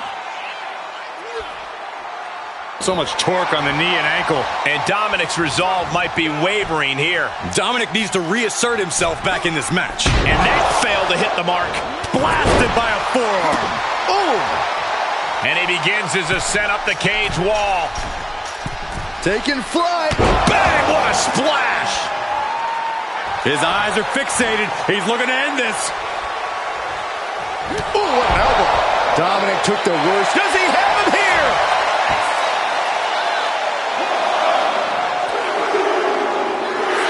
So much torque on the knee and ankle. And Dominic's resolve might be wavering here. Dominic needs to reassert himself back in this match. And that failed to hit the mark. Blasted by a forearm. Oh! And he begins his ascent up the cage wall. Taking flight. Bang! What a splash! His eyes are fixated. He's looking to end this. Oh, what an elbow. Dominic took the worst. Does he have him here?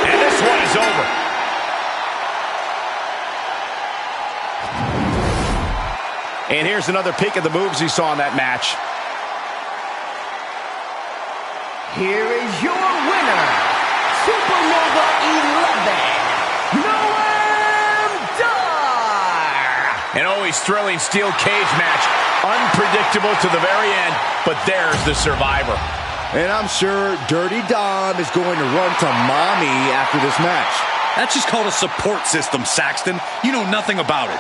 And this one is over. And here's another peek at the moves he saw in that match. Here is your winner, Supernova 11, Noam Dar. An always thrilling steel cage match. Unpredictable to the very end, but there's the survivor. And I'm sure Dirty Dom is going to run to mommy after this match. That's just called a support system, Saxton. You know nothing about it.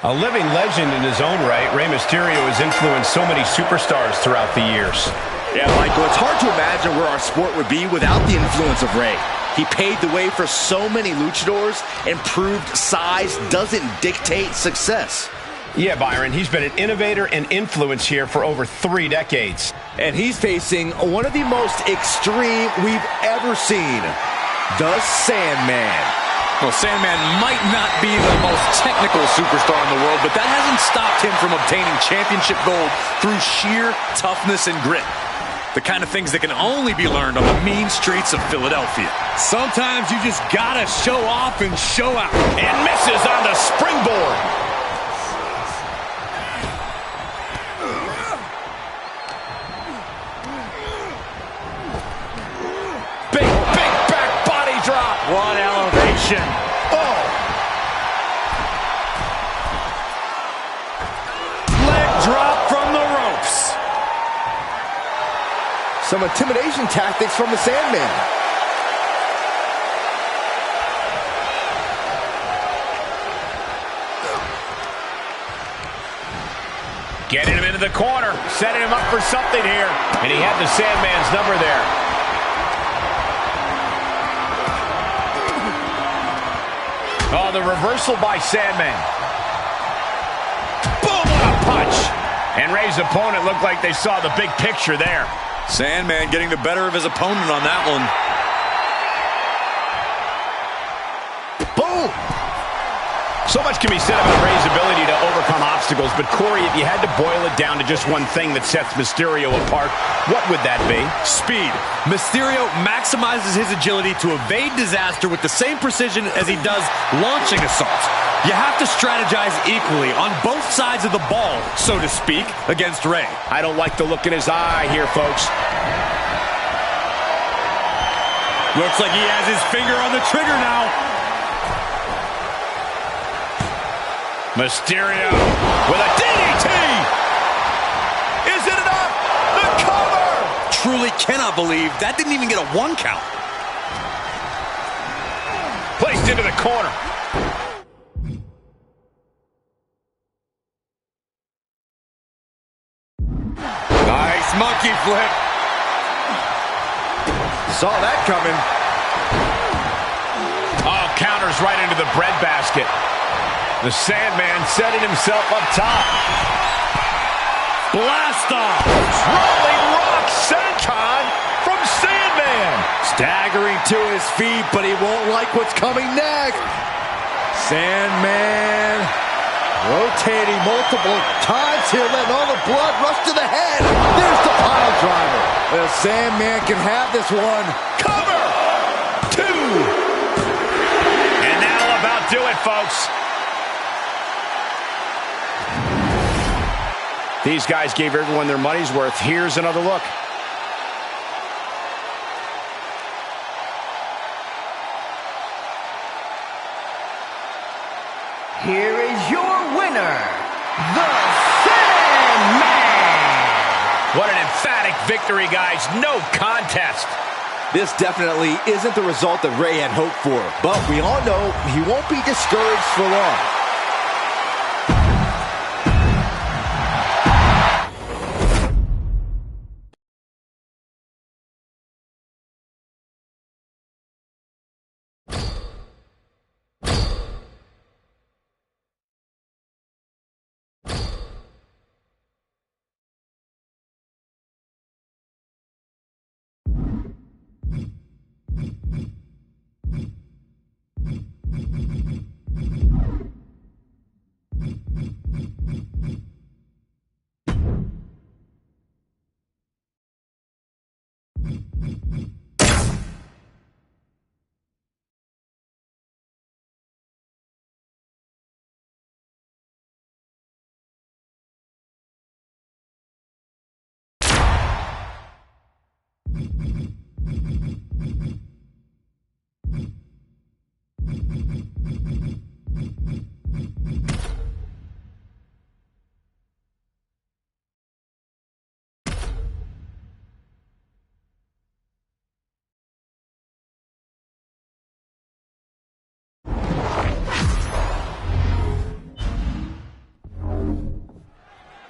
A living legend in his own right, Rey Mysterio has influenced so many superstars throughout the years. Yeah, Michael, it's hard to imagine where our sport would be without the influence of Rey. He paved the way for so many luchadors and proved size doesn't dictate success. Yeah, Byron, he's been an innovator and influence here for over 3 decades. And he's facing one of the most extreme we've ever seen, the Sandman. Well, Sandman might not be the most technical superstar in the world, but that hasn't stopped him from obtaining championship gold through sheer toughness and grit. The kind of things that can only be learned on the mean streets of Philadelphia. Sometimes you just gotta show off and show out. And misses on the springboard. Big back body drop. What elevation. Oh. Leg drop from the ropes. Some intimidation tactics from the Sandman. Getting him into the corner, setting him up for something here. And he had the Sandman's number there. Oh, the reversal by Sandman. Boom, what a punch. And Rey's opponent looked like they saw the big picture there. Sandman getting the better of his opponent on that one. Boom! So much can be said about Rey's ability to overcome obstacles, but Corey, if you had to boil it down to just one thing that sets Mysterio apart, what would that be? Speed. Mysterio maximizes his agility to evade disaster with the same precision as he does launching assaults. You have to strategize equally on both sides of the ball, so to speak, against Rey. I don't like the look in his eye here, folks. Looks like he has his finger on the trigger now. Mysterio with a DDT! Is it enough? The cover! Truly cannot believe that didn't even get a 1 count. Placed into the corner. Nice monkey flip. Saw that coming. Counters right into the breadbasket. The Sandman setting himself up top. Blast off. Rolling rock senton from Sandman. Staggering to his feet, but he won't like what's coming next. Sandman rotating multiple times here, letting all the blood rush to the head. There's the pile driver. The Sandman can have this one. Cover! 2. And that'll about do it, folks. These guys gave everyone their money's worth. Here's another look. Here is your winner, the Sandman! What an emphatic victory, guys. No contest. This definitely isn't the result that Ray had hoped for, but we all know he won't be discouraged for long.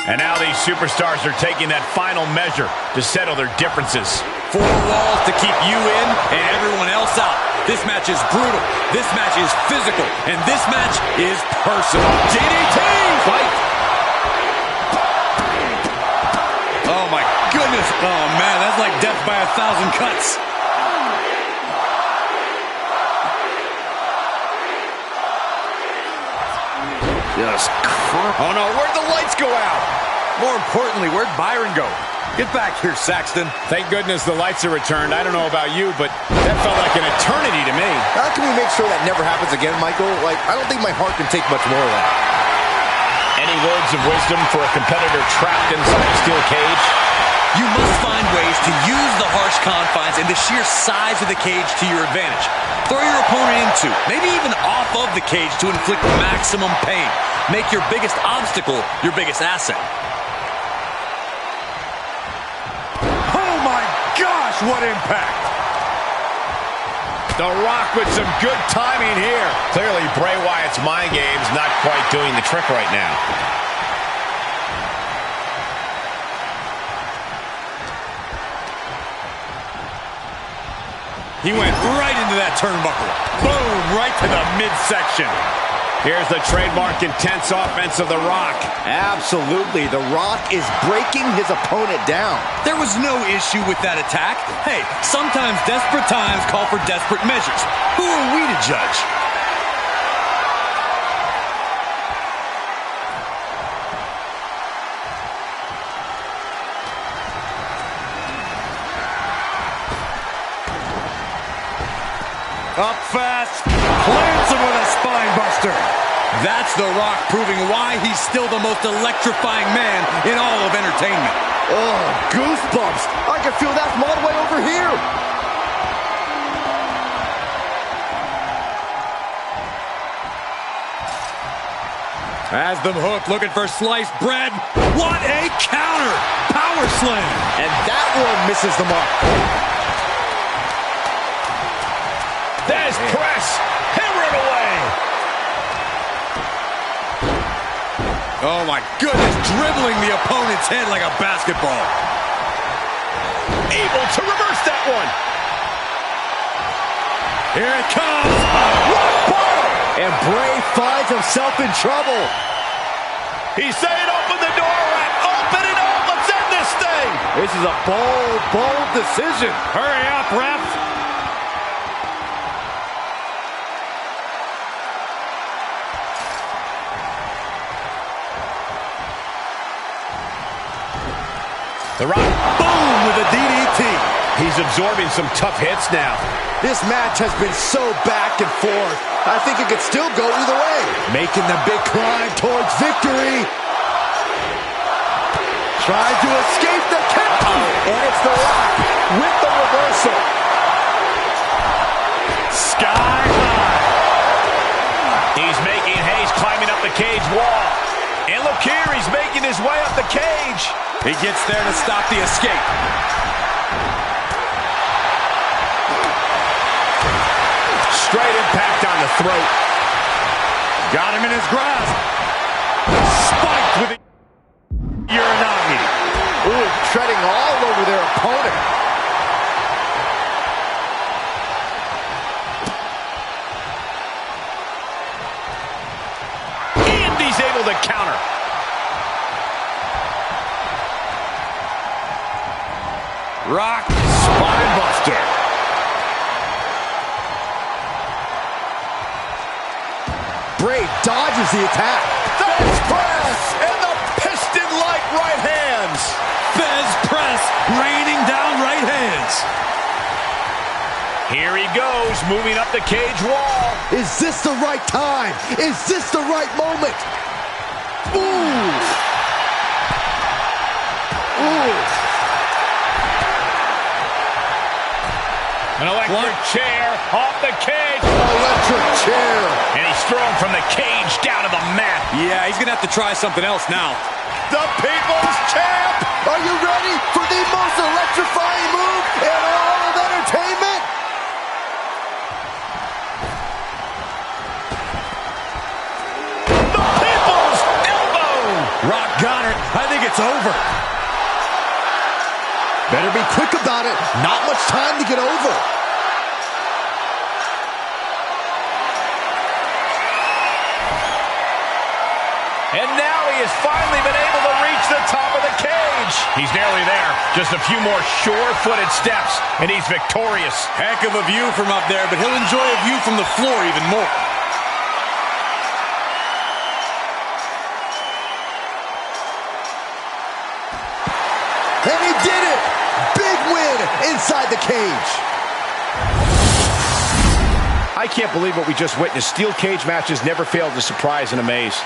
And now these superstars are taking that final measure to settle their differences. 4 walls to keep you in and everyone else out. This match is brutal. This match is physical. And this match is personal. DDT! Fight! Oh, my goodness. Oh, man, that's like death by 1,000 cuts. Just crap. Oh, no, where'd the lights go out? More importantly, where'd Byron go? Get back here, Saxton. Thank goodness the lights are returned. I don't know about you, but that felt like an eternity to me. How can we make sure that never happens again, Michael? Like, I don't think my heart can take much more of that. Any words of wisdom for a competitor trapped inside a steel cage? You must find ways to use the harsh confines and the sheer size of the cage to your advantage. Throw your opponent into, maybe even off of the cage to inflict maximum pain. Make your biggest obstacle your biggest asset. Oh my gosh, what impact! The Rock with some good timing here. Clearly, Bray Wyatt's mind game's not quite doing the trick right now. He went right into that turnbuckle. Boom, right to the midsection. Here's the trademark intense offense of The Rock. Absolutely. The Rock is breaking his opponent down. There was no issue with that attack. Hey, sometimes desperate times call for desperate measures. Who are we to judge? Up fast, plants him with a spine buster. That's The Rock proving why he's still the most electrifying man in all of entertainment. Oh, goosebumps. I can feel that from all the way over here. Has them hooked, looking for sliced bread. What a counter! Power slam! And that one misses the mark. There's press. Hammer it away. Oh my goodness, dribbling the opponent's head like a basketball. Able to reverse that one. Here it comes. What And Bray finds himself in trouble. He's saying open the door, ref. Open it up. Let's end this thing. This is a bold decision. Hurry up, ref. The Rock, Boom with a DDT. he's absorbing some tough hits now. This match has been so back and forth. I think it could still go either way. Making the big climb towards victory. Trying to escape the count. And it's The Rock with the reversal. Sky high. He's making haste climbing up the cage wall. And look here, he's making his way up the cage. He gets there to stop the escape. Straight impact on the throat. Got him in his grasp. Spiked with a Uranagi. Ooh, treading all over their opponent. And he's able to counter. Rock spine buster. Bray dodges the attack. Fez press and the piston-like right hands. Fez press raining down right hands. Here he goes, moving up the cage wall. Is this the right time? Is this the right moment? Ooh. Ooh. An electric chair off the cage. Electric chair. And he's thrown from the cage down to the mat. Yeah, he's going to have to try something else now. The People's Champ. Are you ready for the most electrifying move in all of entertainment? The People's Elbow. Rock got it. I think it's over. Better be quick about it. Not much time to get over. And now he has finally been able to reach the top of the cage. He's nearly there. Just a few more sure-footed steps, and he's victorious. Heck of a view from up there, but he'll enjoy a view from the floor even more. And he did it! Big win inside the cage. I can't believe what we just witnessed. Steel cage matches never fail to surprise and amaze.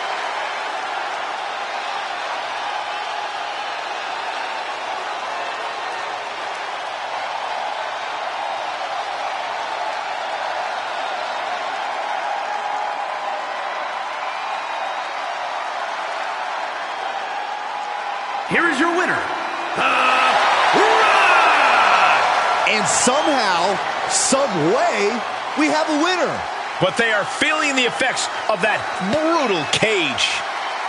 Here is your winner, And somehow, some way, we have a winner. But they are feeling the effects of that brutal cage.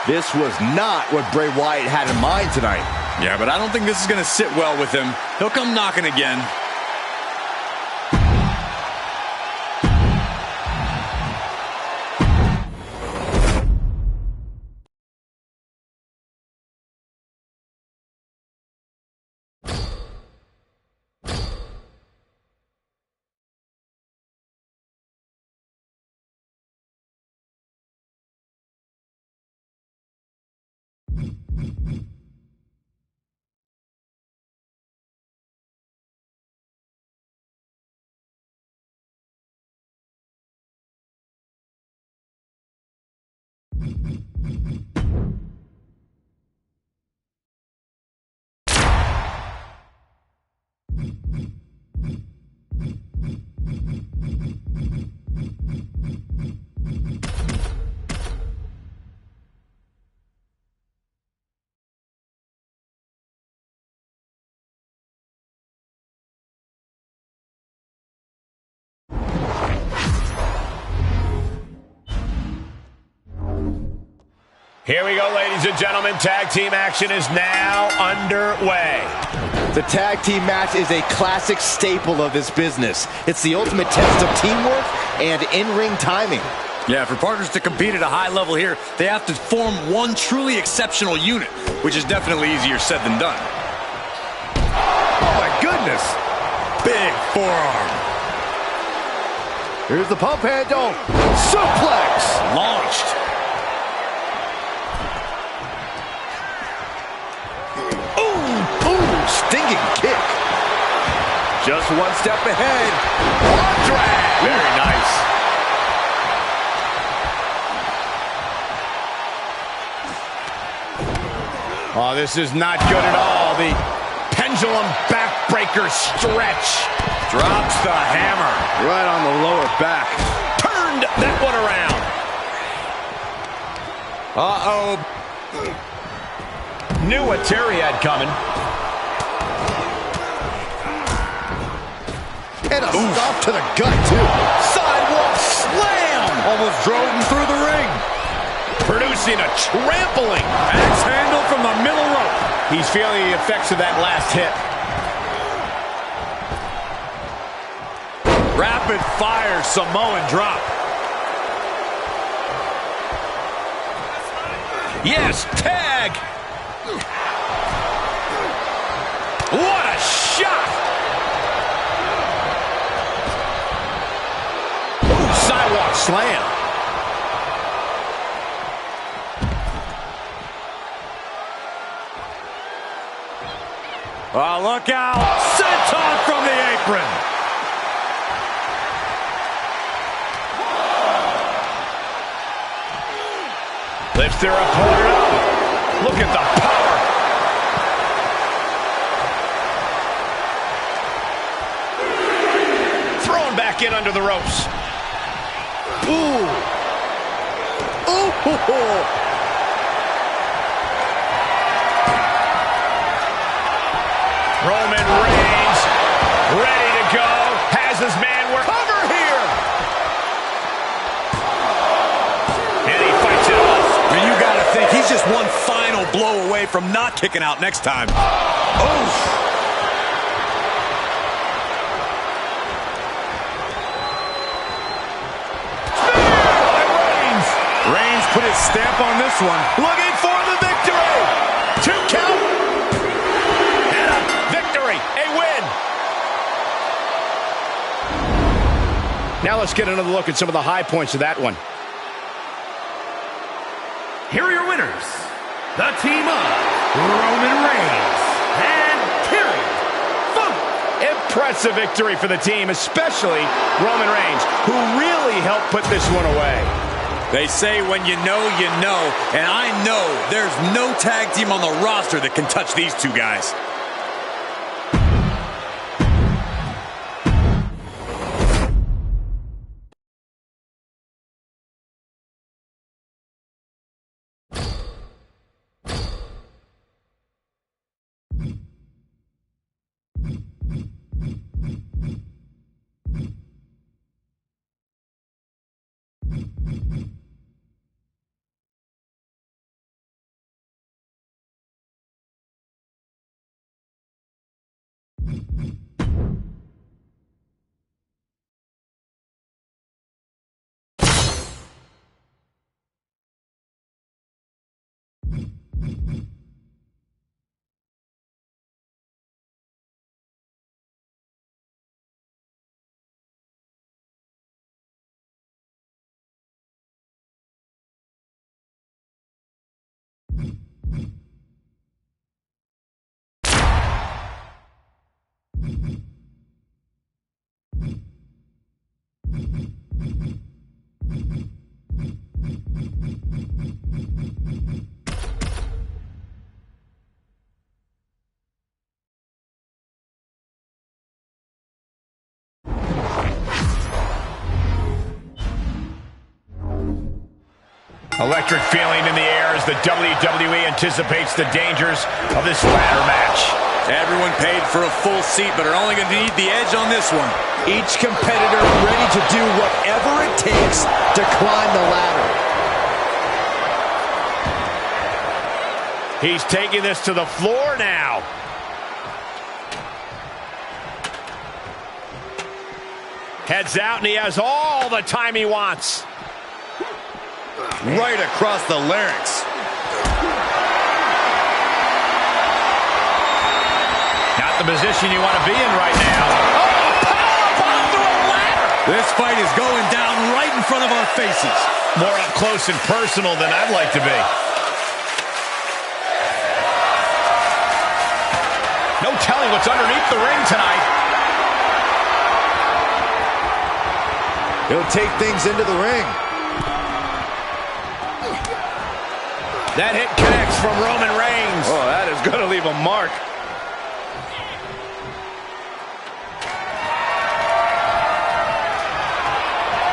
This was not what Bray Wyatt had in mind tonight. Yeah, but I don't think this is going to sit well with him. He'll come knocking again. Here we go, ladies and gentlemen. Tag team action is now underway. The tag team match is a classic staple of this business. It's the ultimate test of teamwork and in-ring timing. Yeah, for partners to compete at a high level here, they have to form one truly exceptional unit, which is definitely easier said than done. Oh, my goodness. Big forearm. Here's the pump handle. Suplex. Launched. Ooh, stinging kick. Just one step ahead. Arm drag. Very nice. Oh, this is not good at all. The pendulum backbreaker stretch. Drops the hammer. Right on the lower back. Turned that one around. Uh-oh. Knew what Terry had coming. And a stop to the gut, too. Sidewalk slam. Almost drove him through the ring. Producing a trampling. Axe handle from the middle rope. He's feeling the effects of that last hit. Rapid fire Samoan drop. Yes, tag. What a shot. Ooh, sidewalk slam. Oh, look out. Senton from the apron. Lifts their opponent up. Look at the power. Thrown back in under the ropes. Ooh. Ooh. Roman Reigns, ready to go, has his man work. Cover here! And he fights it off. And you got to think, he's just one final blow away from not kicking out next time. Oof. Reigns put his stamp on this one. Looking for the victory! 2 count! And a victory! A win! Now let's get another look at some of the high points of that one. Here are your winners, the team of Roman Reigns and Terry Funk. Impressive victory for the team, especially Roman Reigns, who really helped put this one away. They say when you know, and I know there's no tag team on the roster that can touch these two guys. Electric feeling in the air as the WWE anticipates the dangers of this ladder match. Everyone paid for a full seat, but are only going to need the edge on this one. Each competitor ready to do whatever it takes to climb the ladder. He's taking this to the floor now. Heads out, and he has all the time he wants. right across the larynx. Not the position you want to be in right now. Oh, powerbomb through a ladder! This fight is going down right in front of our faces. More up close and personal than I'd like to be. No telling what's underneath the ring tonight. He'll take things into the ring. That hit connects from Roman Reigns. Oh, that is going to leave a mark.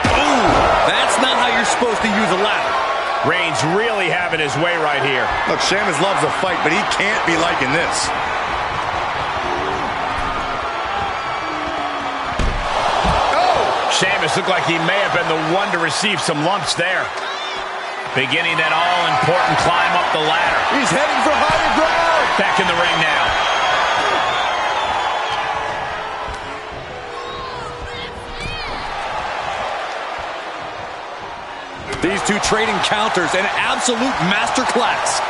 Ooh, that's not how you're supposed to use a ladder. Reigns really having his way right here. Look, Sheamus loves a fight, but he can't be liking this. Sheamus looked like he may have been the one to receive some lumps there. Beginning that all-important climb up the ladder. He's heading for higher ground. Back in the ring now. These two trading counters, an absolute masterclass.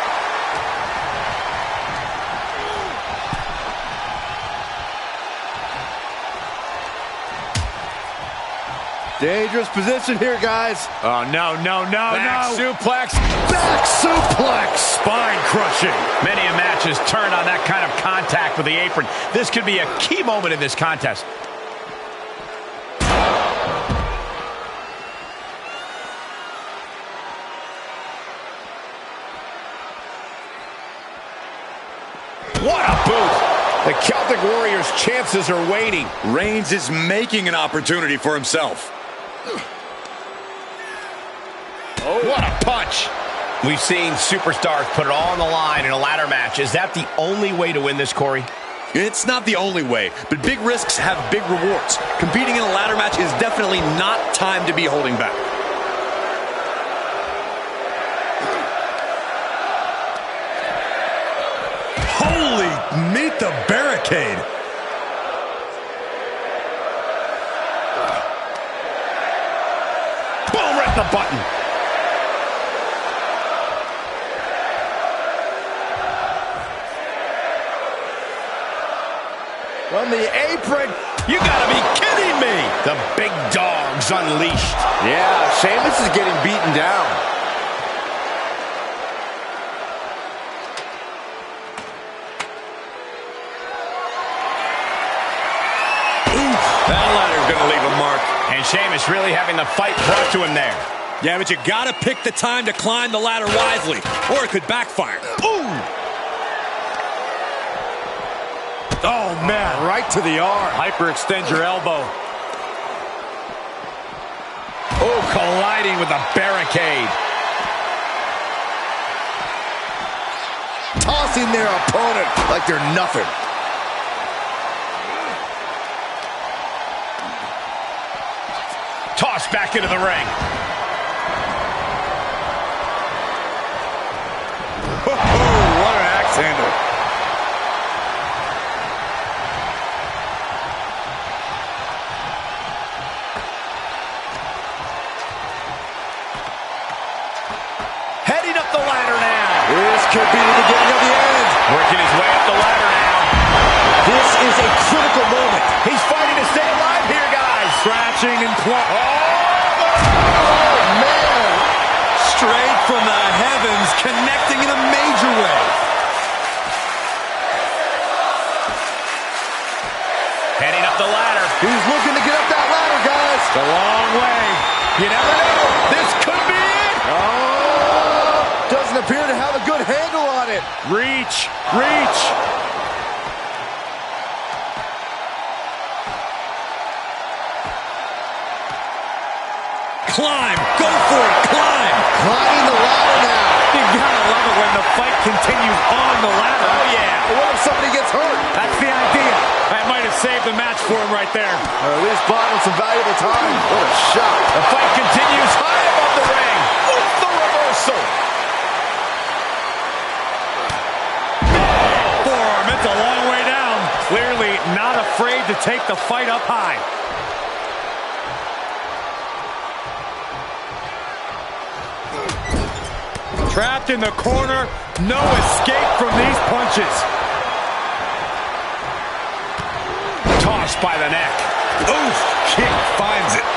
Dangerous position here, guys. Oh, no. Back suplex. Back suplex. Spine crushing. Many a match has turned on that kind of contact with the apron. This could be a key moment in this contest. What a boot! The Celtic Warriors' chances are waning. Reigns is making an opportunity for himself. Oh, what a punch! We've seen superstars put it all on the line in a ladder match. Is that the only way to win this, Corey? It's not the only way, but big risks have big rewards. Competing in a ladder match is definitely not time to be holding back. Holy, meet the barricade. Boom, right the button. From the apron. You gotta be kidding me! The big dog's unleashed. Yeah, Sheamus is getting beaten down. That ladder's gonna leave a mark. And Sheamus really having the fight brought to him there. Yeah, but you gotta pick the time to climb the ladder wisely, or it could backfire. Ooh! Oh, man, right to the arm. Hyperextend your elbow. Oh, colliding with the barricade. Tossing their opponent like they're nothing. Tossed back into the ring. Oh, what an axe handle. Heading up the ladder now. This could be the beginning of the end. Working his way up the ladder now. This is a critical moment. He's fighting to stay alive here, guys. Scratching and clawing. Oh, man. Straight from the heavens, connecting in a major way. Heading up the ladder. He's looking to get up that ladder, guys. It's a long way. You never know. This could be it. Oh, doesn't appear to have a good handle on it. Reach. Reach. Climb, go for it, climb. Climbing the ladder now. You gotta love it when the fight continues on the ladder. Oh, yeah. What if somebody gets hurt? That's the idea. That might have saved the match for him right there. Or at least bought him some valuable time. What a shot. The fight continues high above the ring. With the reversal. Forearm, it's a long way down. Clearly not afraid to take the fight up high. Trapped in the corner, no escape from these punches. Tossed by the neck. Oof, kick finds it.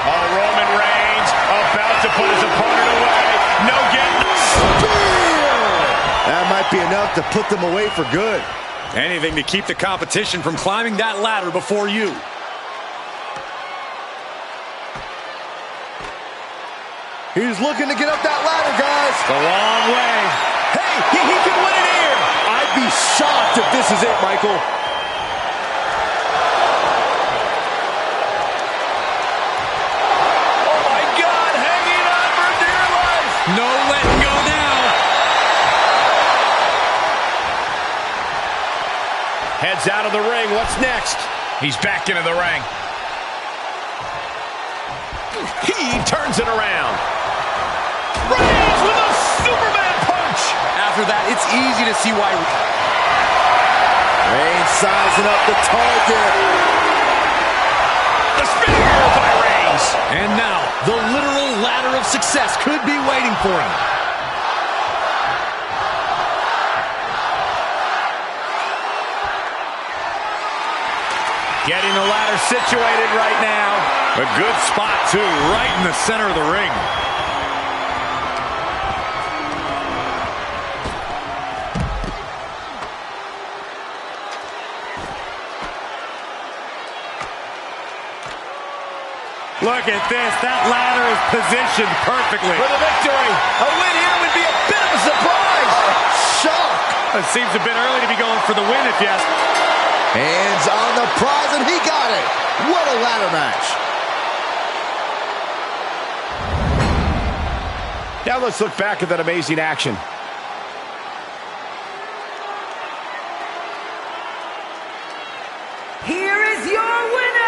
Oh, Roman Reigns about to put his opponent away. No getting. Spear! That might be enough to put them away for good. Anything to keep the competition from climbing that ladder before you. He's looking to get up that ladder, guys. It's a long way. Hey, he can win it here. I'd be shocked if this is it, Michael. Oh, my God, hanging on for dear life. No letting go now. Heads out of the ring. What's next? He's back into the ring. He turns it around. Reigns with a Superman punch. After that, it's easy to see why. Reigns sizing up the target. The spear by Reigns. And now, the literal ladder of success could be waiting for him. Getting the ladder situated right now. A good spot, too, right in the center of the ring. Look at this. That ladder is positioned perfectly. For the victory. A win here would be a bit of a surprise. Shock. It seems a bit early to be going for the win, if you ask. Hands on the prize, and he got it. What a ladder match. Now let's look back at that amazing action. Here is your winner,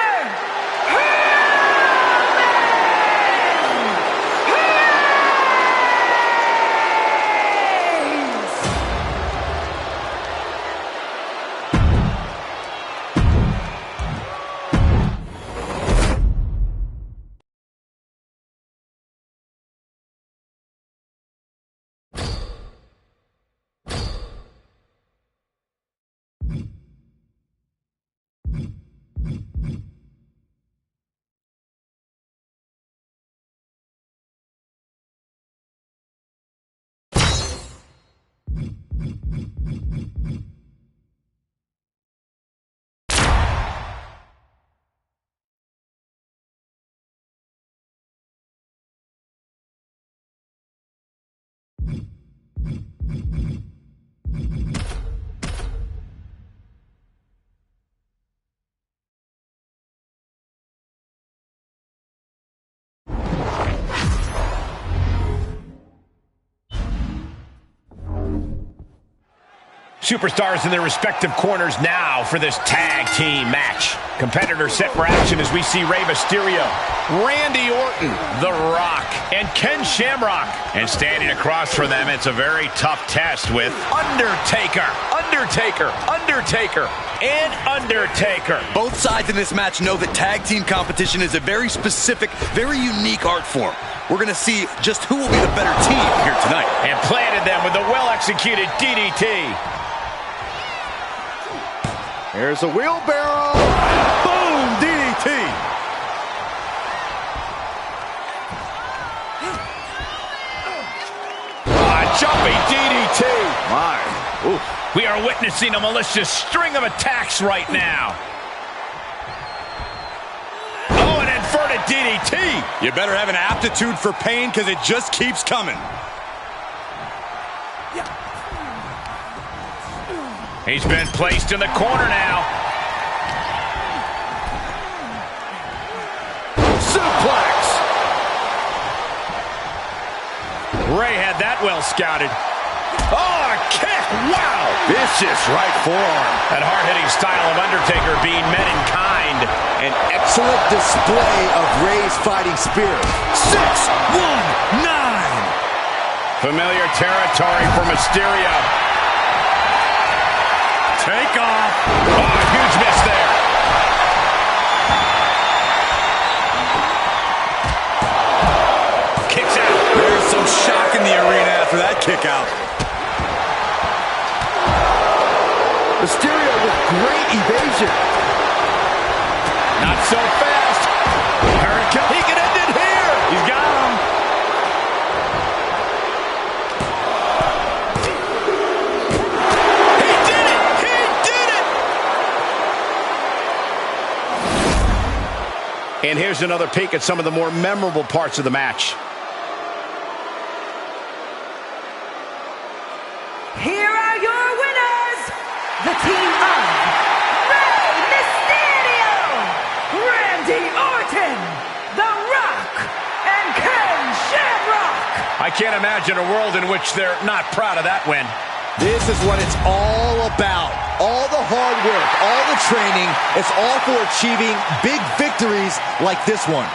Superstars in their respective corners now for this tag team match. Competitors set for action as we see Rey Mysterio, Randy Orton, The Rock, and Ken Shamrock. And standing across from them, it's a very tough test with Undertaker, and Undertaker. Both sides in this match know that tag team competition is a very specific, very unique art form. We're going to see just who will be the better team here tonight. And planted them with a well-executed DDT. Here's a wheelbarrow. Boom! DDT. Jumping DDT. My. Ooh. We are witnessing a malicious string of attacks right now. Oh, an inverted DDT. You better have an aptitude for pain because it just keeps coming. He's been placed in the corner now. Suplex. Rey had that well scouted. Oh, a kick! Wow! Vicious right forearm. That hard-hitting style of Undertaker being met in kind. An excellent display of Rey's fighting spirit. 6-1-9. Familiar territory for Mysterio. Take off. Oh, a huge miss there. work out. Mysterio with great evasion. Not so fast. Hurricane. He can end it here. He's got him. He did it. He did it. And here's another peek at some of the more memorable parts of the match. Here are your winners, the team of Rey Mysterio, Randy Orton, The Rock, and Ken Shamrock. I can't imagine a world in which they're not proud of that win. This is what it's all about. All the hard work, all the training, it's all for achieving big victories like this one.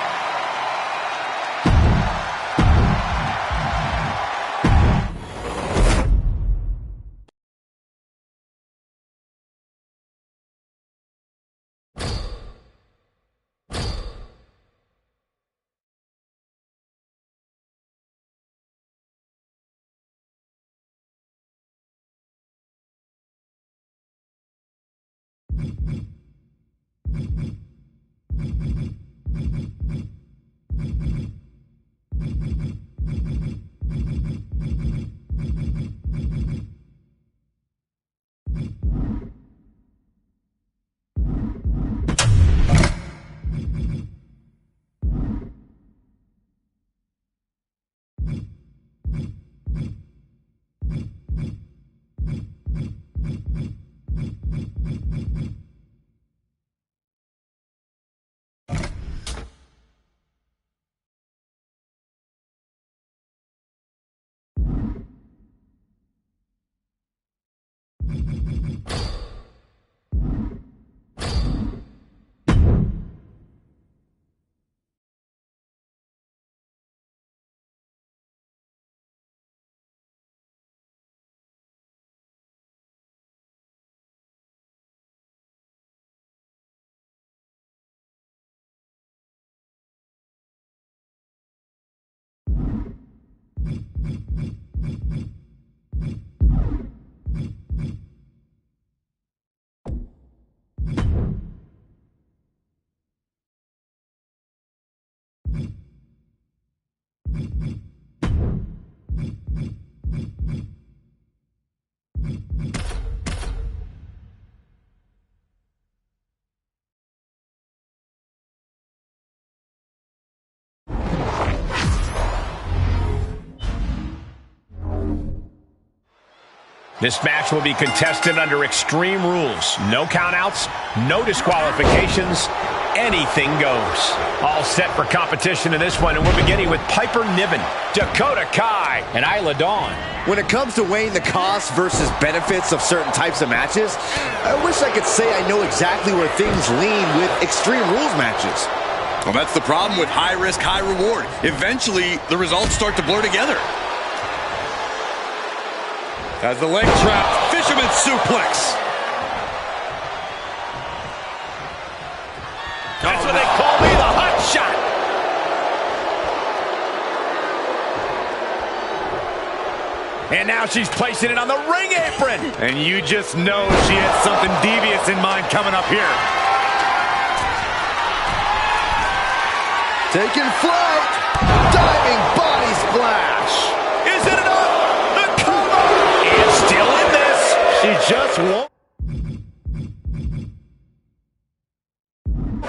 This match will be contested under extreme rules. No countouts, no disqualifications, anything goes. All set for competition in this one, and we're beginning with Piper Niven, Dakota Kai, and Isla Dawn. When it comes to weighing the costs versus benefits of certain types of matches, I wish I could say I know exactly where things lean with Extreme Rules matches. Well, that's the problem with high risk, high reward. Eventually, the results start to blur together. As the leg trap, fisherman suplex. That's what they call me, the hot shot. And now she's placing it on the ring apron. And you just know she had something devious in mind coming up here. Taking flight. Diving body splash. Is it enough? The cover. And still in this. She just won't.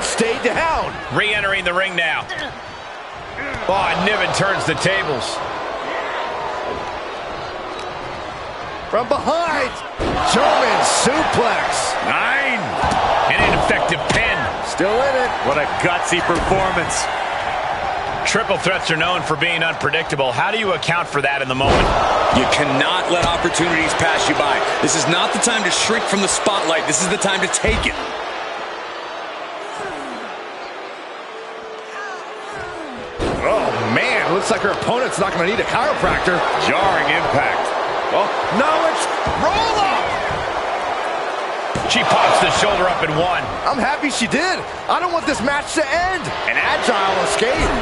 Stay down. Re-entering the ring now. Oh, and Niven turns the tables. From behind. German suplex. 9. An ineffective pin. Still in it. What a gutsy performance. Triple threats are known for being unpredictable. How do you account for that in the moment? You cannot let opportunities pass you by. This is not the time to shrink from the spotlight. This is the time to take it. Oh, man. Looks like her opponent's not going to need a chiropractor. Jarring impact. Oh, no, it's roll up. She pops the shoulder up in one. I'm happy she did. I don't want this match to end. An agile escape.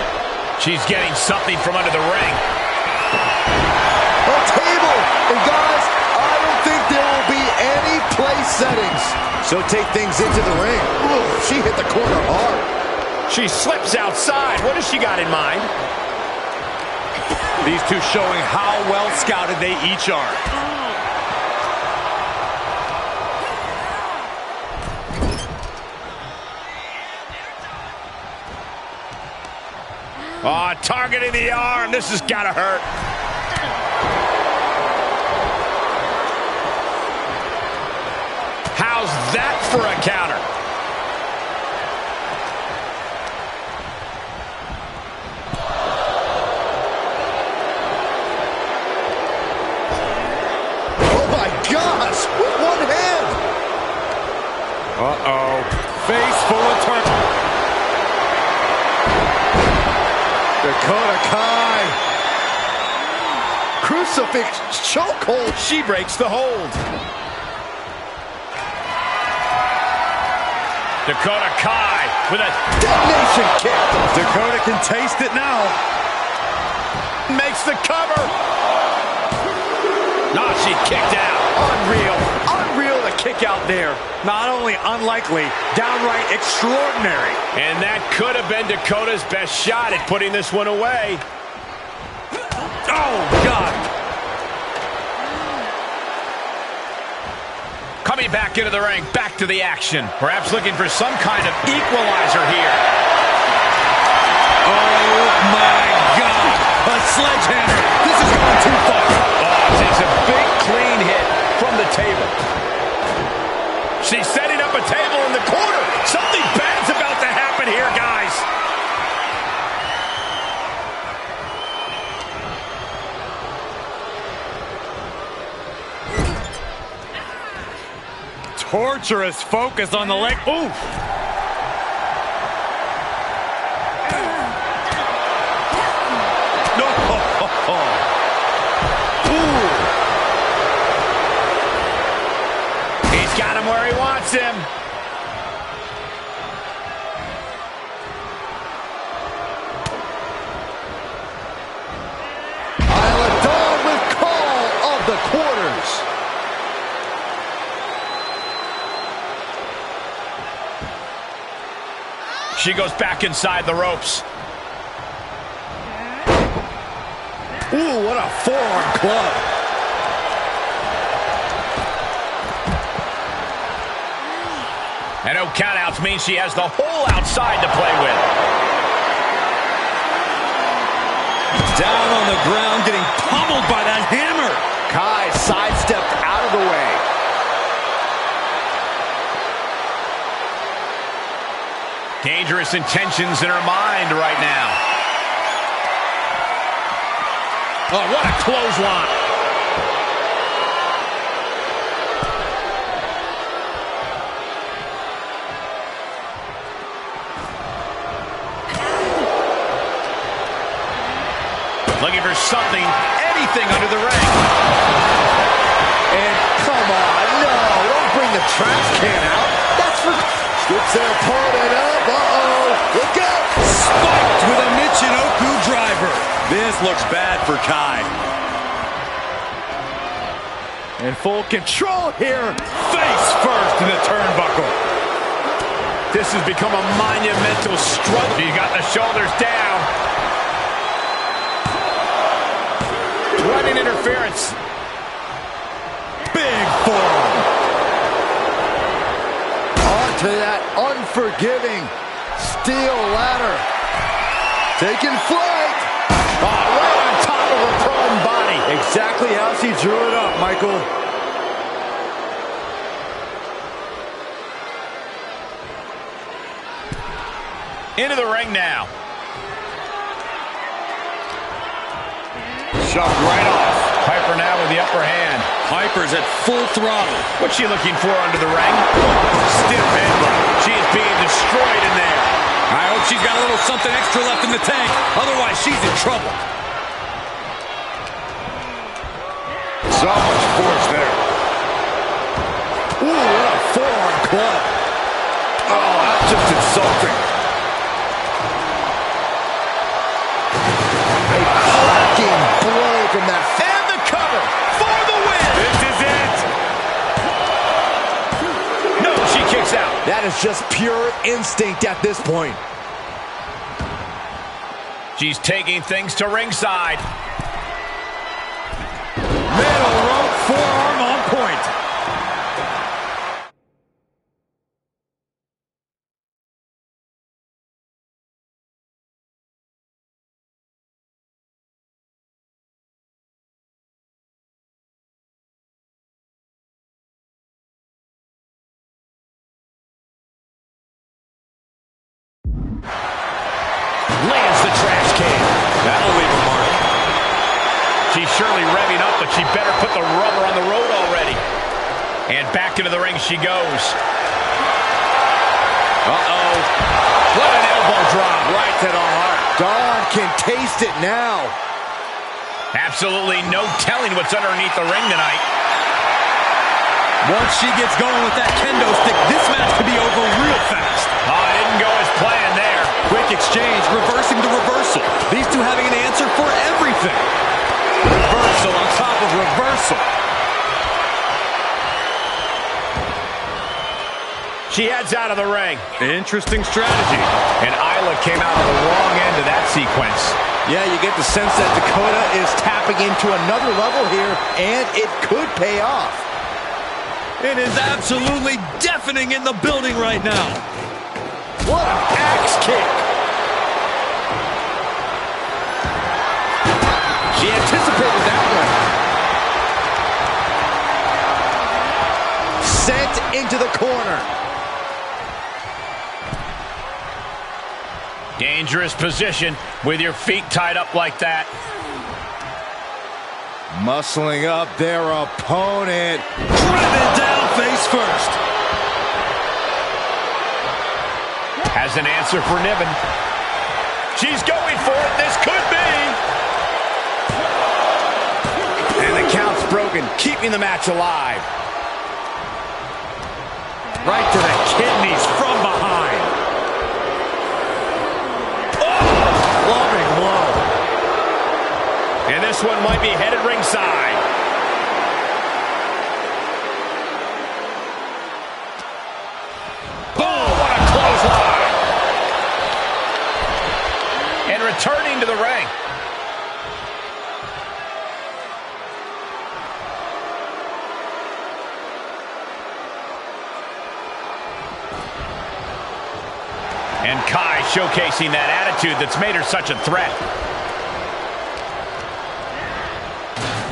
She's getting something from under the ring. A table. And guys, I don't think there will be any place settings. So take things into the ring. Ooh, she hit the corner hard. She slips outside. What has she got in mind? These two showing how well scouted they each are. Oh, targeting the arm. This has got to hurt. How's that for a counter? Oh my gosh, with one hand. Uh-oh. Face full of turmoil. Dakota Kai. Crucifix chokehold. She breaks the hold. Dakota Kai with a detonation kick. Dakota can taste it now. Makes the cover. No, she kicked out. Unreal. Unreal to kick out there. Not only unlikely, downright extraordinary. And that could have been Dakota's best shot at putting this one away. Oh, God. Coming back into the ring, back to the action. Perhaps looking for some kind of equalizer here. Oh, my God. A sledgehammer. This is going too far. Oh, it's a big clean hit from the table. She's setting up a table in the corner. Something bad's about to happen here, guys. Torturous focus on the leg. Ooh. No. Ooh. He's got him where he wants him. Isla Dawn with call of the quarters. She goes back inside the ropes. Ooh, what a forearm club. And no countouts means she has the whole outside to play with. Down on the ground, getting pummeled by that hammer. Kai sidestepped out of the way. Dangerous intentions in her mind right now. Oh, what a clothesline. Looking for something, anything under the ring. And come on, no, don't bring the trash can out. That's for... Slips their opponent up. Uh-oh. Look out. Spiked with a Michinoku driver. This looks bad for Kai. In full control here. Face first in the turnbuckle. This has become a monumental struggle. He got the shoulders down. Running interference. Big forearm. To that unforgiving steel ladder. Taking flight. Oh, right on top of her prone body. Exactly how she drew it up, Michael. Into the ring now. Shoved right off. Piper now with the upper hand. Piper's at full throttle. What's she looking for under the ring? Stiff headlock. She is being destroyed in there. I hope she's got a little something extra left in the tank. Otherwise, she's in trouble. So much force there. Ooh, what a forearm club. Oh, that's just insulting. A cracking blow from that. And the cover for the win. That is just pure instinct at this point. She's taking things to ringside. Middle rope forearm on point. Lands the trash can. That'll leave a mark. She's surely revving up, but she better put the rubber on the road already. And back into the ring she goes. Uh-oh. What an elbow drop. Right to the heart. Dawn can taste it now. Absolutely no telling what's underneath the ring tonight. Once she gets going with that kendo stick, this match could be over real fast. Oh, it didn't go as planned there. Quick exchange, reversing the reversal. These two having an answer for everything. Reversal on top of reversal. She heads out of the ring. Interesting strategy. And Isla came out on the wrong end of that sequence. Yeah, you get the sense that Dakota is tapping into another level here, and it could pay off. It is absolutely deafening in the building right now. What an axe kick. She anticipated that one. Sent into the corner. Dangerous position with your feet tied up like that. Muscling up their opponent. Driven down face first. Has an answer for Niven. She's going for it. This could be. And the count's broken, keeping the match alive. Right to the kidneys from behind. Loving blow. And this one might be headed ringside. Oh, what a clothesline. And returning to the ring. And Kai showcasing that attitude that's made her such a threat.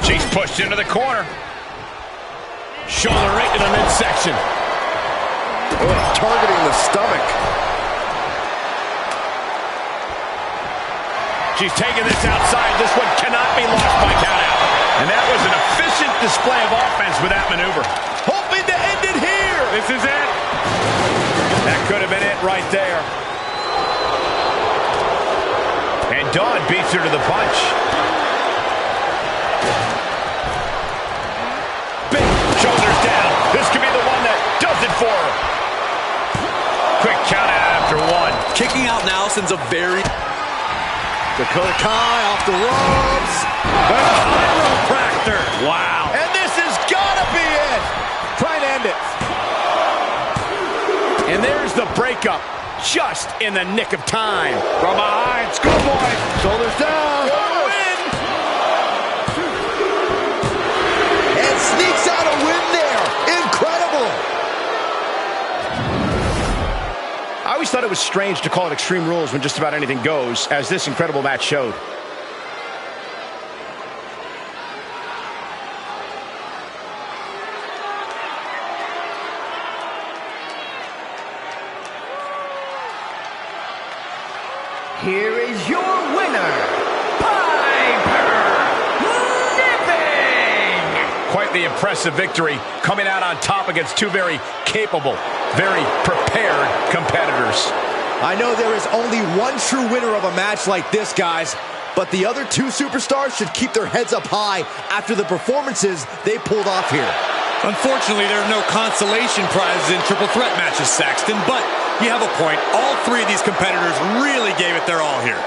She's pushed into the corner. Shoulder right to the midsection. Targeting the stomach. She's taking this outside. This one cannot be lost by countout. And that was an efficient display of offense with that maneuver. Hoping to end it here. This is it. That could have been it right there. And Dawn beats her to the punch. Big shoulders down. This could be the one that does it for her. Quick count out after one. Kicking out now sends a very... Dakota Kai off the ropes. The chiropractor. Wow. And this has got to be it. Try and end it. And there's the breakup. Just in the nick of time. From behind, schoolboy. Shoulders down. Win. And sneaks out a win there. Incredible. I always thought it was strange to call it Extreme Rules when just about anything goes, as this incredible match showed. Here is your winner, Piper Niven! Quite the impressive victory, coming out on top against two very capable, very prepared competitors. I know there is only one true winner of a match like this, guys, but the other two superstars should keep their heads up high after the performances they pulled off here. Unfortunately, there are no consolation prizes in triple threat matches, Saxton, but you have a point. All three of these competitors really gave it their all here.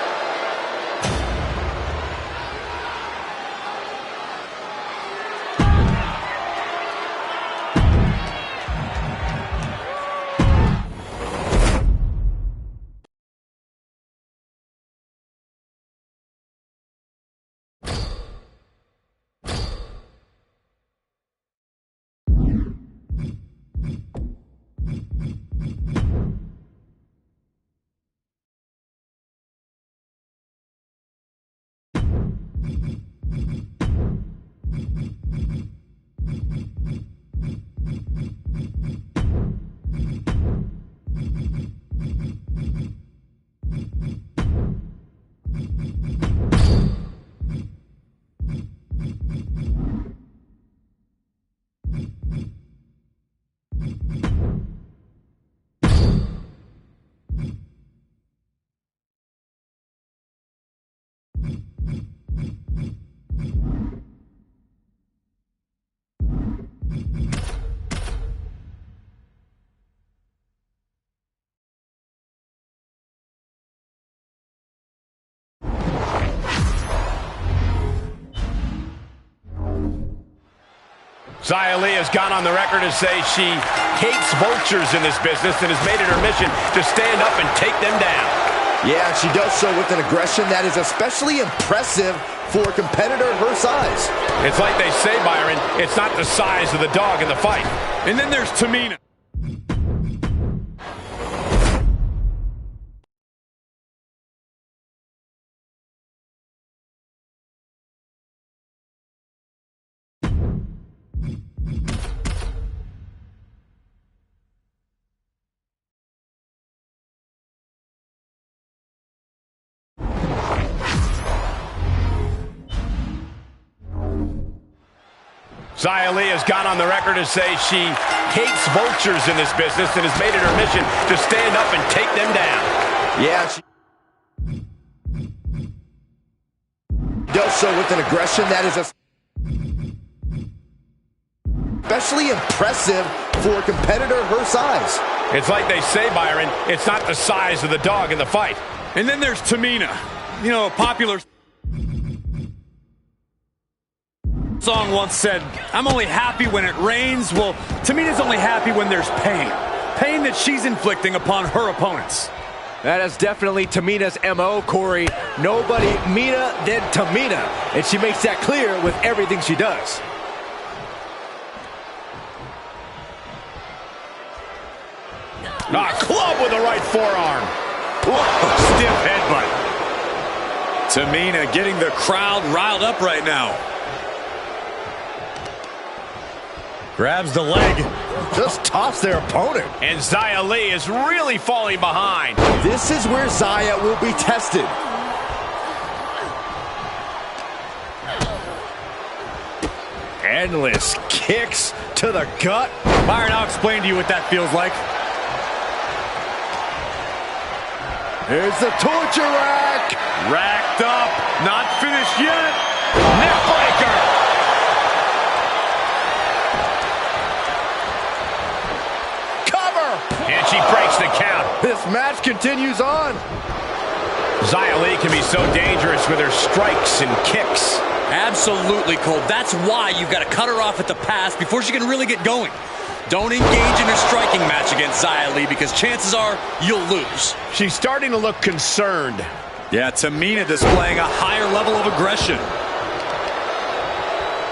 Xia Li has gone on the record to say she hates vultures in this business and has made it her mission to stand up and take them down. Yeah, she does so with an aggression that is especially impressive for a competitor her size. It's like they say, Byron, it's not the size of the dog in the fight. And then there's Tamina. Xia Li has gone on the record to say she hates vultures in this business and has made it her mission to stand up and take them down. Yeah, she does so with an aggression that is especially impressive for a competitor her size. It's like they say, Byron, it's not the size of the dog in the fight. And then there's Tamina. You know, a popular song once said, I'm only happy when it rains. Well, Tamina's only happy when there's pain. Pain that she's inflicting upon her opponents. That is definitely Tamina's MO, Corey. Nobody meaner than Tamina. And she makes that clear with everything she does. A club with the right forearm. Whoa, stiff headbutt. Tamina getting the crowd riled up right now. Grabs the leg. Just toss their opponent. And Xia Li is really falling behind. This is where Xia will be tested. Endless kicks to the gut. Byron, I'll explain to you what that feels like. Here's the torture rack. Racked up, not finished yet. Neck breaker. And she breaks the count. This match continues on. Xia Li can be so dangerous with her strikes and kicks. Absolutely, Cole. That's why you've got to cut her off at the pass before she can really get going. Don't engage in a striking match against Xia Li because chances are you'll lose. She's starting to look concerned. Yeah, Tamina displaying a higher level of aggression.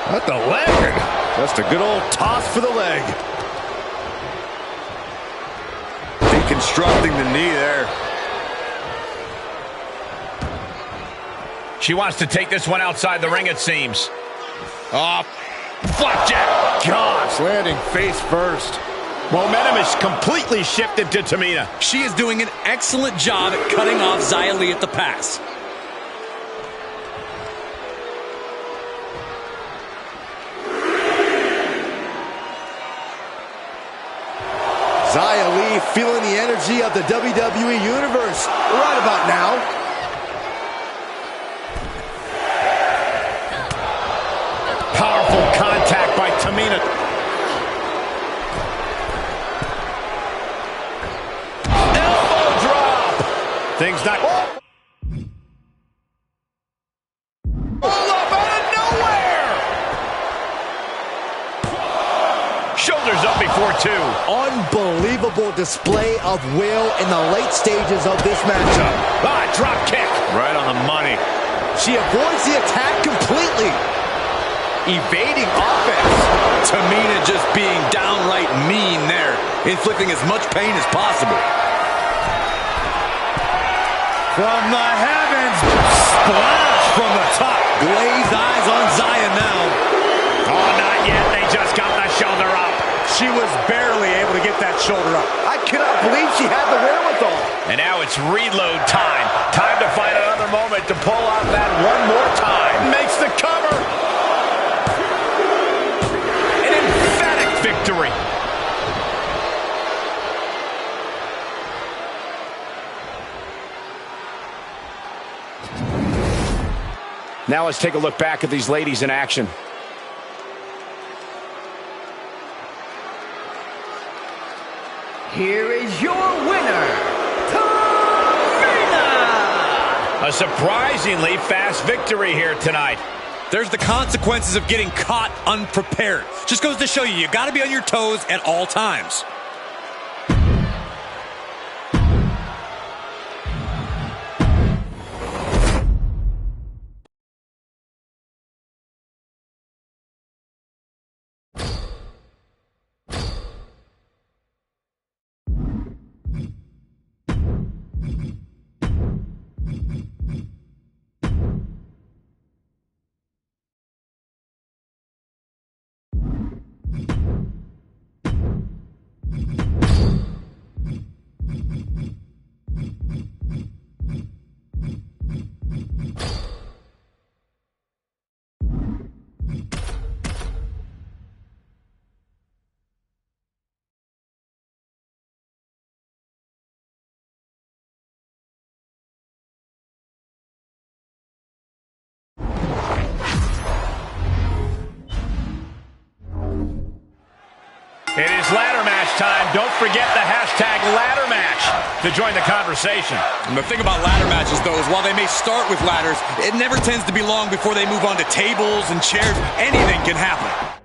At the leg. Just a good old toss for the leg. Deconstructing the knee there. She wants to take this one outside the ring, it seems. Oh, flapjack. Gosh, landing face first. Momentum is completely shifted to Tamina. She is doing an excellent job at cutting off Xia Li at the pass. Xia Li feeling the energy of the WWE Universe right about now. Powerful contact by Tamina. Elbow drop. Things not... All up out of nowhere. Shoulders up before two. Unbelievable display of will in the late stages of this matchup. Drop kick. Right on the money. She avoids the attack completely. Evading offense. Tamina just being downright mean there, inflicting as much pain as possible. From the heavens, splash from the top. Glazed eyes on Xia now. Oh, not yet. They just got the shoulder up. She was barely able to get that shoulder up. I cannot believe she had the wherewithal. And now it's reload time. Time to find another moment to pull out that one more time. Makes the cover. An emphatic victory. Now let's take a look back at these ladies in action. Here is your winner, Tamina! A surprisingly fast victory here tonight. There's the consequences of getting caught unprepared. Just goes to show you got to be on your toes at all times. It is ladder match time. Don't forget the hashtag ladder match to join the conversation. And the thing about ladder matches, though, is while they may start with ladders, it never tends to be long before they move on to tables and chairs. Anything can happen.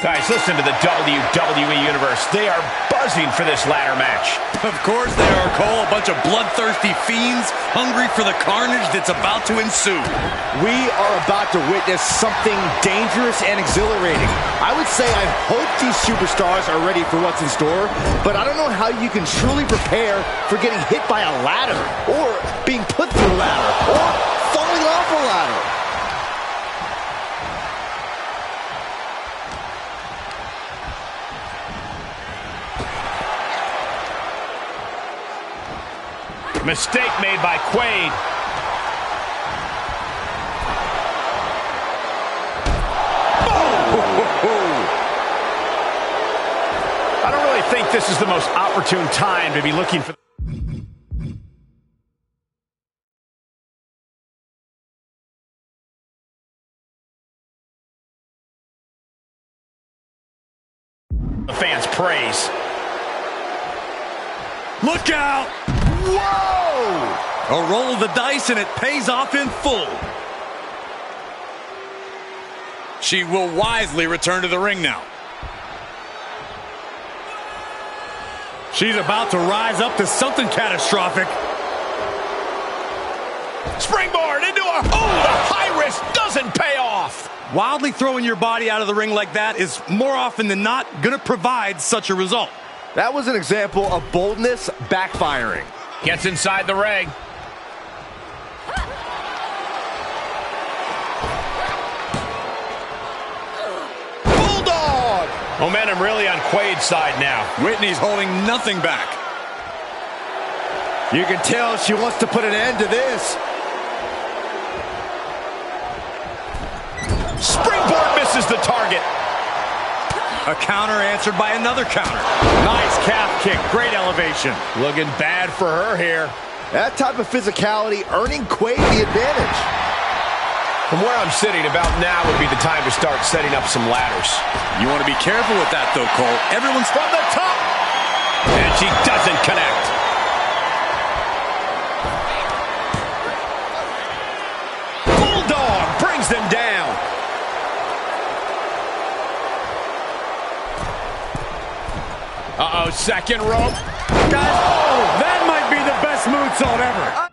Guys, listen to the WWE Universe. They are buzzing for this ladder match. Of course they are, Cole. A bunch of bloodthirsty fiends hungry for the carnage that's about to ensue. We are about to witness something dangerous and exhilarating. I would say I hope these superstars are ready for what's in store, but I don't know how you can truly prepare for getting hit by a ladder, or being put through a ladder, or falling off a ladder. Mistake made by Quaid. I don't really think this is the most opportune time to be looking for... the fans' praise. Look out! Whoa! A roll of the dice and it pays off in full. She will wisely return to the ring now. She's about to rise up to something catastrophic. Springboard into a... Oh, the high risk doesn't pay off. Wildly throwing your body out of the ring like that is more often than not going to provide such a result. That was an example of boldness backfiring. Gets inside the ring. Bulldog! Momentum really on Quaid's side now. Whitney's holding nothing back. You can tell she wants to put an end to this. Springboard misses the target. A counter answered by another counter. Nice calf kick, great elevation. Looking bad for her here. That type of physicality earning Quaid the advantage. From where I'm sitting, about now would be the time to start setting up some ladders. You want to be careful with that, though, Cole. Everyone's From the top. And she doesn't connect. Bulldog brings them down. Uh-oh, second rope. guys, that might be the best moonsault ever.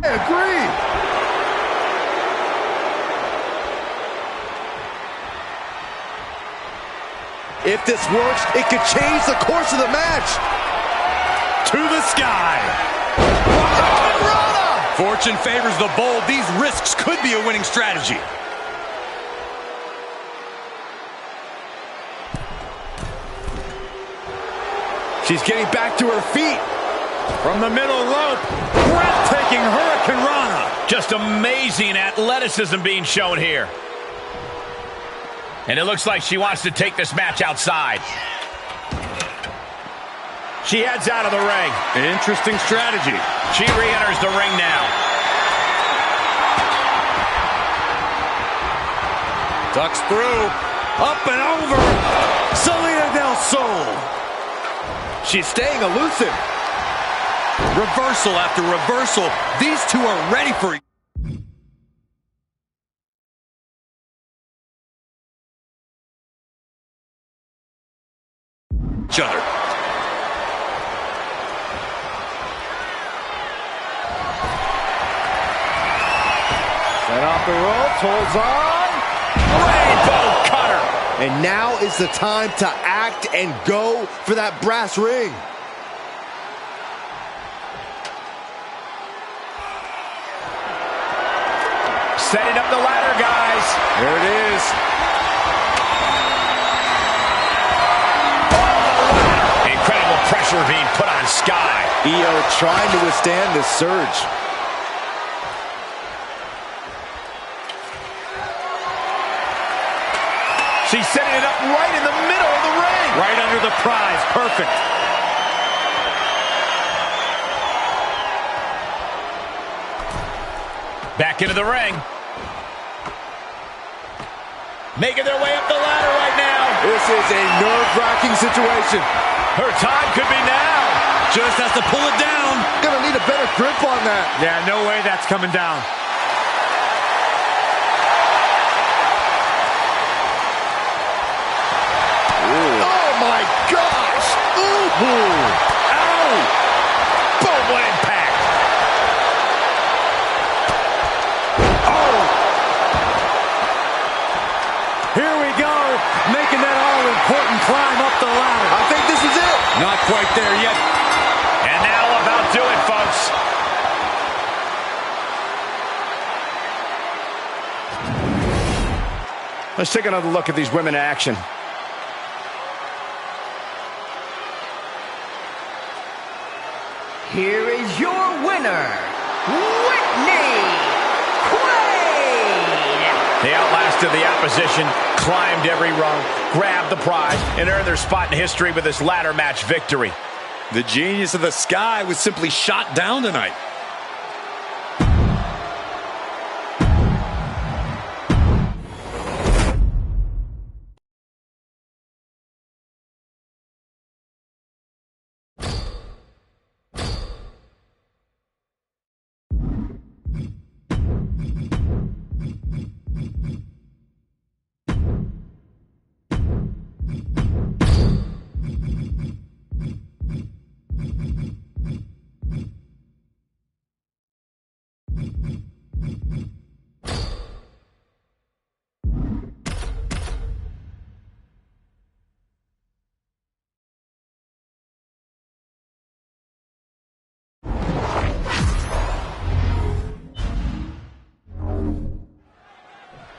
I agree. If this works, it could change the course of the match. To the sky. Fortune favors the bold. These risks could be a winning strategy. She's getting back to her feet. From the middle rope, breathtaking Hurricane Rana. Just amazing athleticism being shown here. And it looks like she wants to take this match outside. She heads out of the ring. Interesting strategy. She re-enters the ring now. Ducks through. Up and over. Salida del Sol. She's staying elusive. Reversal after reversal. These two are ready for each other. Set off the ropes, holds on. Rainbow cutter. And now is the time to act and go for that brass ring. Setting up the ladder, guys. There it is. Incredible pressure being put on Sky. Io trying to withstand this surge. She's setting it up right in the middle of the ring. Right under the prize. Perfect. Back into the ring. Making their way up the ladder right now. This is a nerve-wracking situation. Her time could be now. Just has to pull it down. Gonna need a better grip on that. Yeah, no way that's coming down. Oh my gosh! Ooh! Ow! Boom, what impact. Here we go, making that all-important climb up the ladder. I think this is it. Not quite there yet. And now about do it, folks. Let's take another look at these women in action. Here is your winner, Whitney Quaid. They outlasted the opposition, climbed every rung, grabbed the prize, and earned their spot in history with this ladder match victory. The genius of the Sky was simply shot down tonight.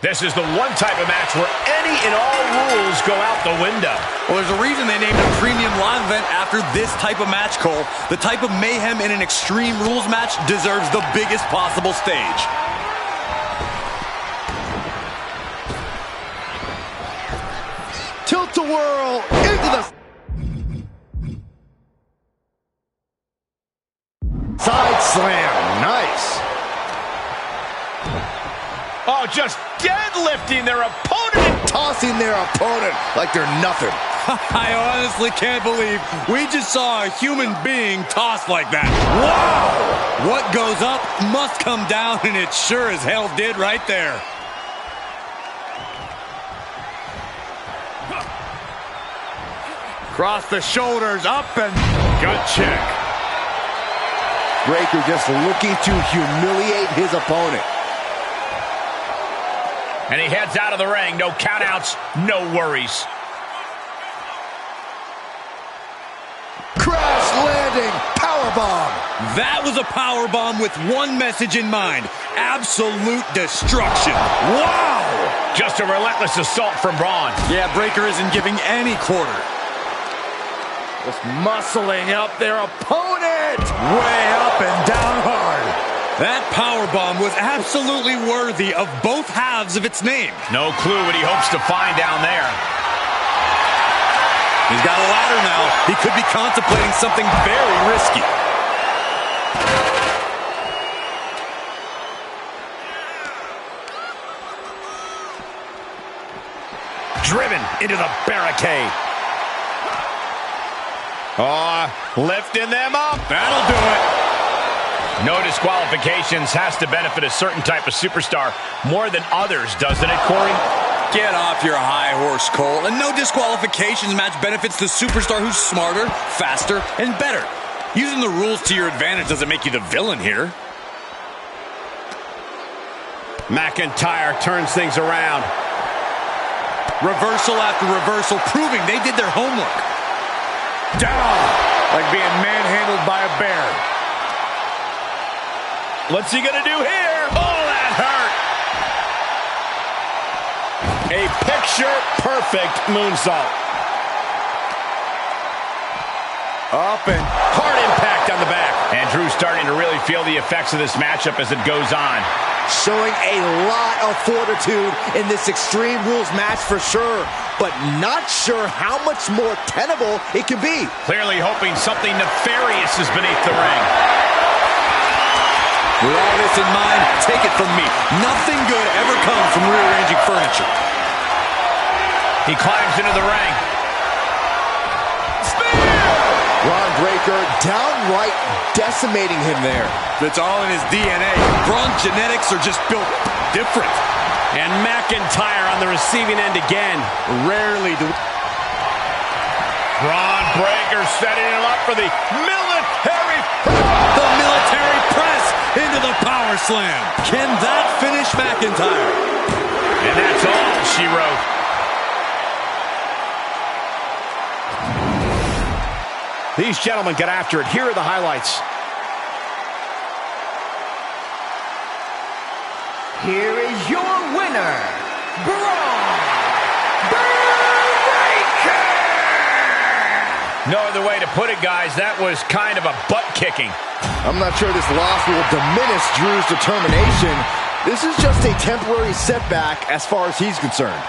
This is the one type of match where any and all rules go out the window. Well, there's a reason they named a premium live event after this type of match, Cole. The type of mayhem in an extreme rules match deserves the biggest possible stage. Tilt-a-whirl into the side slam. Nice. Oh, just deadlifting their opponent. Tossing their opponent like they're nothing. I honestly can't believe we just saw a human being tossed like that. Wow! What goes up must come down, and it sure as hell did right there. Cross the shoulders, up and gut check. Breaker just looking to humiliate his opponent. And he heads out of the ring. No countouts, no worries. Crash landing powerbomb. That was a powerbomb with one message in mind. Absolute destruction. Wow! Just a relentless assault from Braun. Yeah, Breaker isn't giving any quarter. Just muscling up their opponent. Way up and down hard. That powerbomb was absolutely worthy of both halves of its name. No clue what he hopes to find down there. He's got a ladder now. He could be contemplating something very risky. Driven into the barricade. Lifting them up. That'll do it. No disqualifications has to benefit a certain type of superstar more than others, doesn't it, Corey? Get off your high horse, Cole. And no disqualifications match benefits the superstar who's smarter, faster, and better. Using the rules to your advantage doesn't make you the villain here. McIntyre turns things around. Reversal after reversal, proving they did their homework. Down, like being manhandled by a bear. What's he gonna do here? Oh, that hurt! A picture-perfect moonsault. Up and hard impact on the back. And Drew's starting to really feel the effects of this matchup as it goes on. Showing a lot of fortitude in this Extreme Rules match for sure, but not sure how much more tenable it can be. Clearly hoping something nefarious is beneath the ring. With all this in mind, take it from me. Nothing good ever comes from rearranging furniture. He climbs into the ring. Ron Breaker downright decimating him there. It's all in his DNA. Braun's genetics are just built different. And McIntyre on the receiving end again. Rarely do... Braun Breaker setting him up for the military press. The military press into the power slam. Can that finish McIntyre? And that's all she wrote. These gentlemen get after it. Here are the highlights. Here is your winner, Braun Breaker! No other way to put it, guys. That was kind of a butt-kicking. I'm not sure this loss will diminish Drew's determination. This is just a temporary setback as far as he's concerned.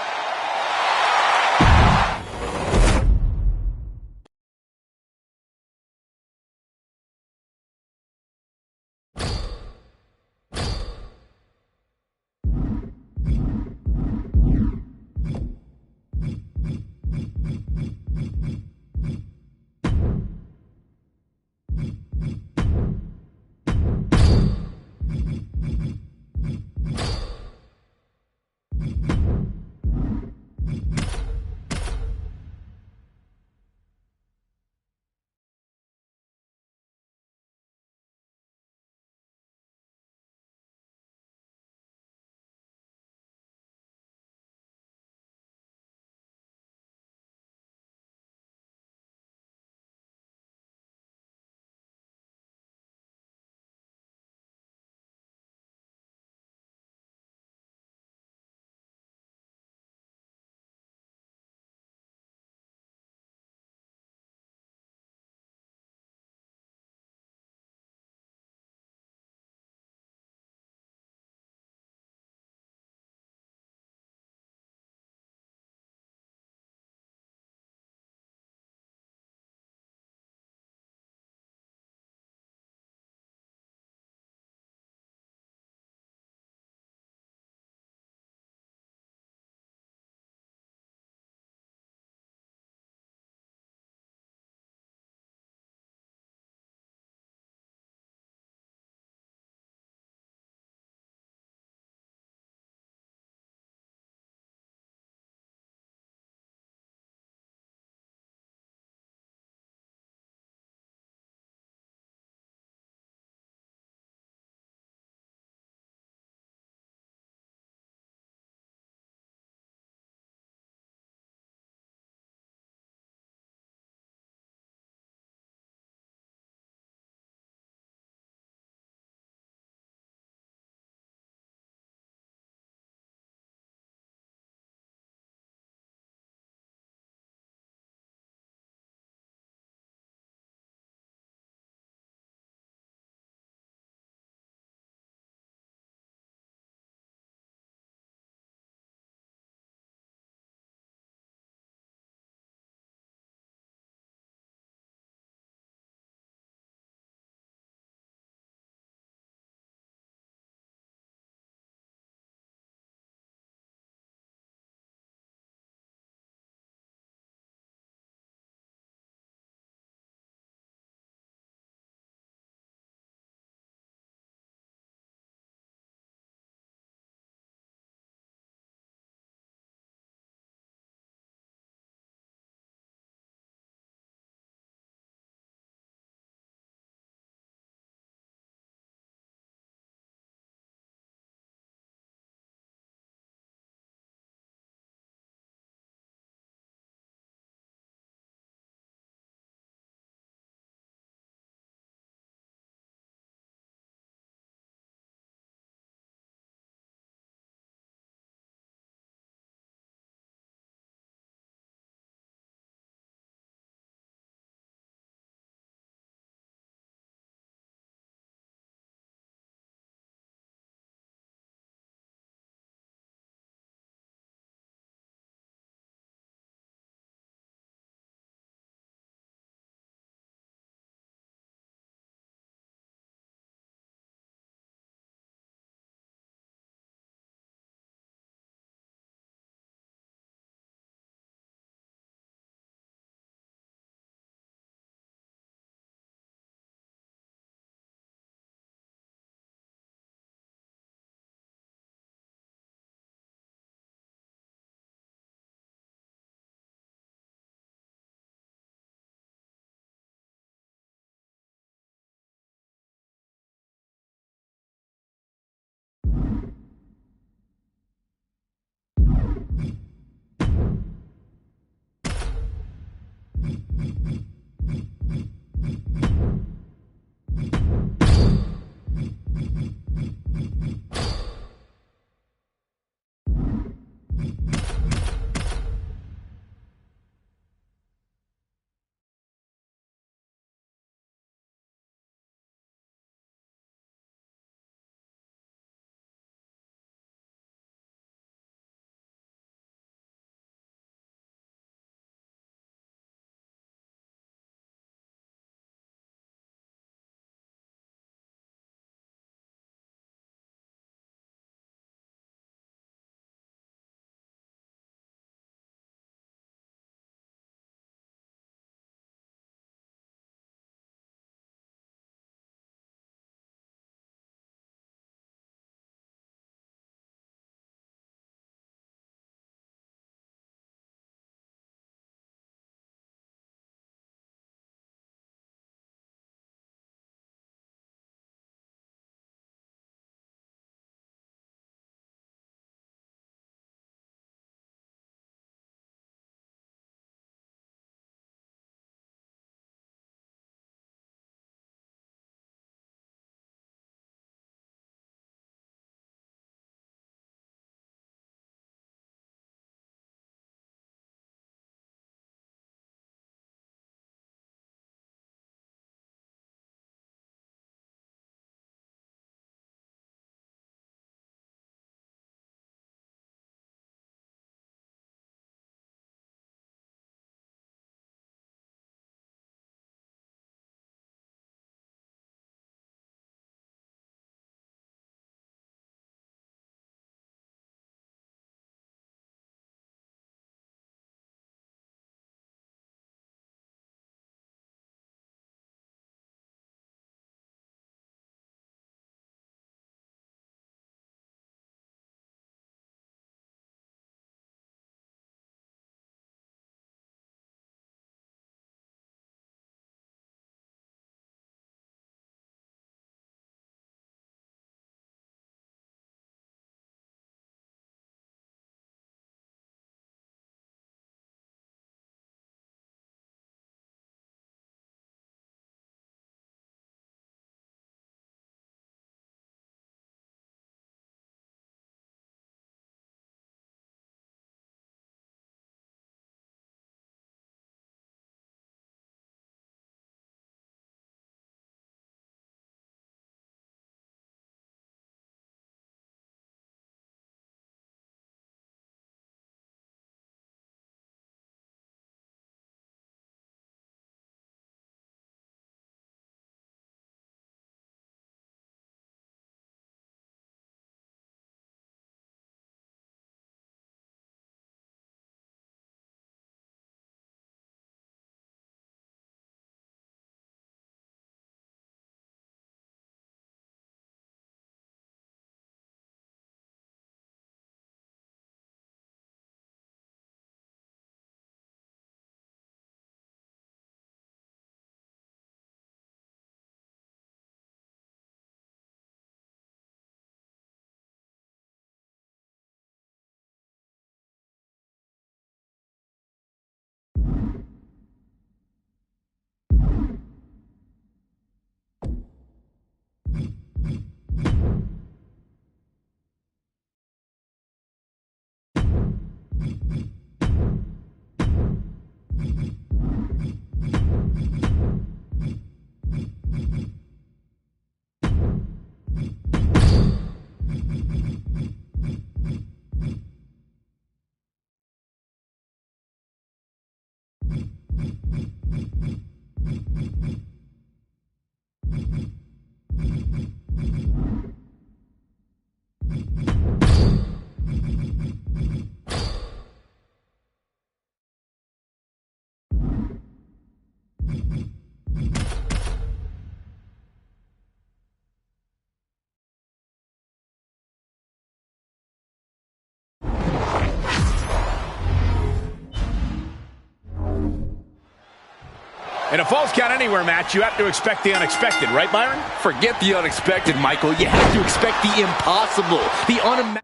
In a false count anywhere match, you have to expect the unexpected, right, Byron? Forget the unexpected, Michael. You have to expect the impossible, the unimaginable.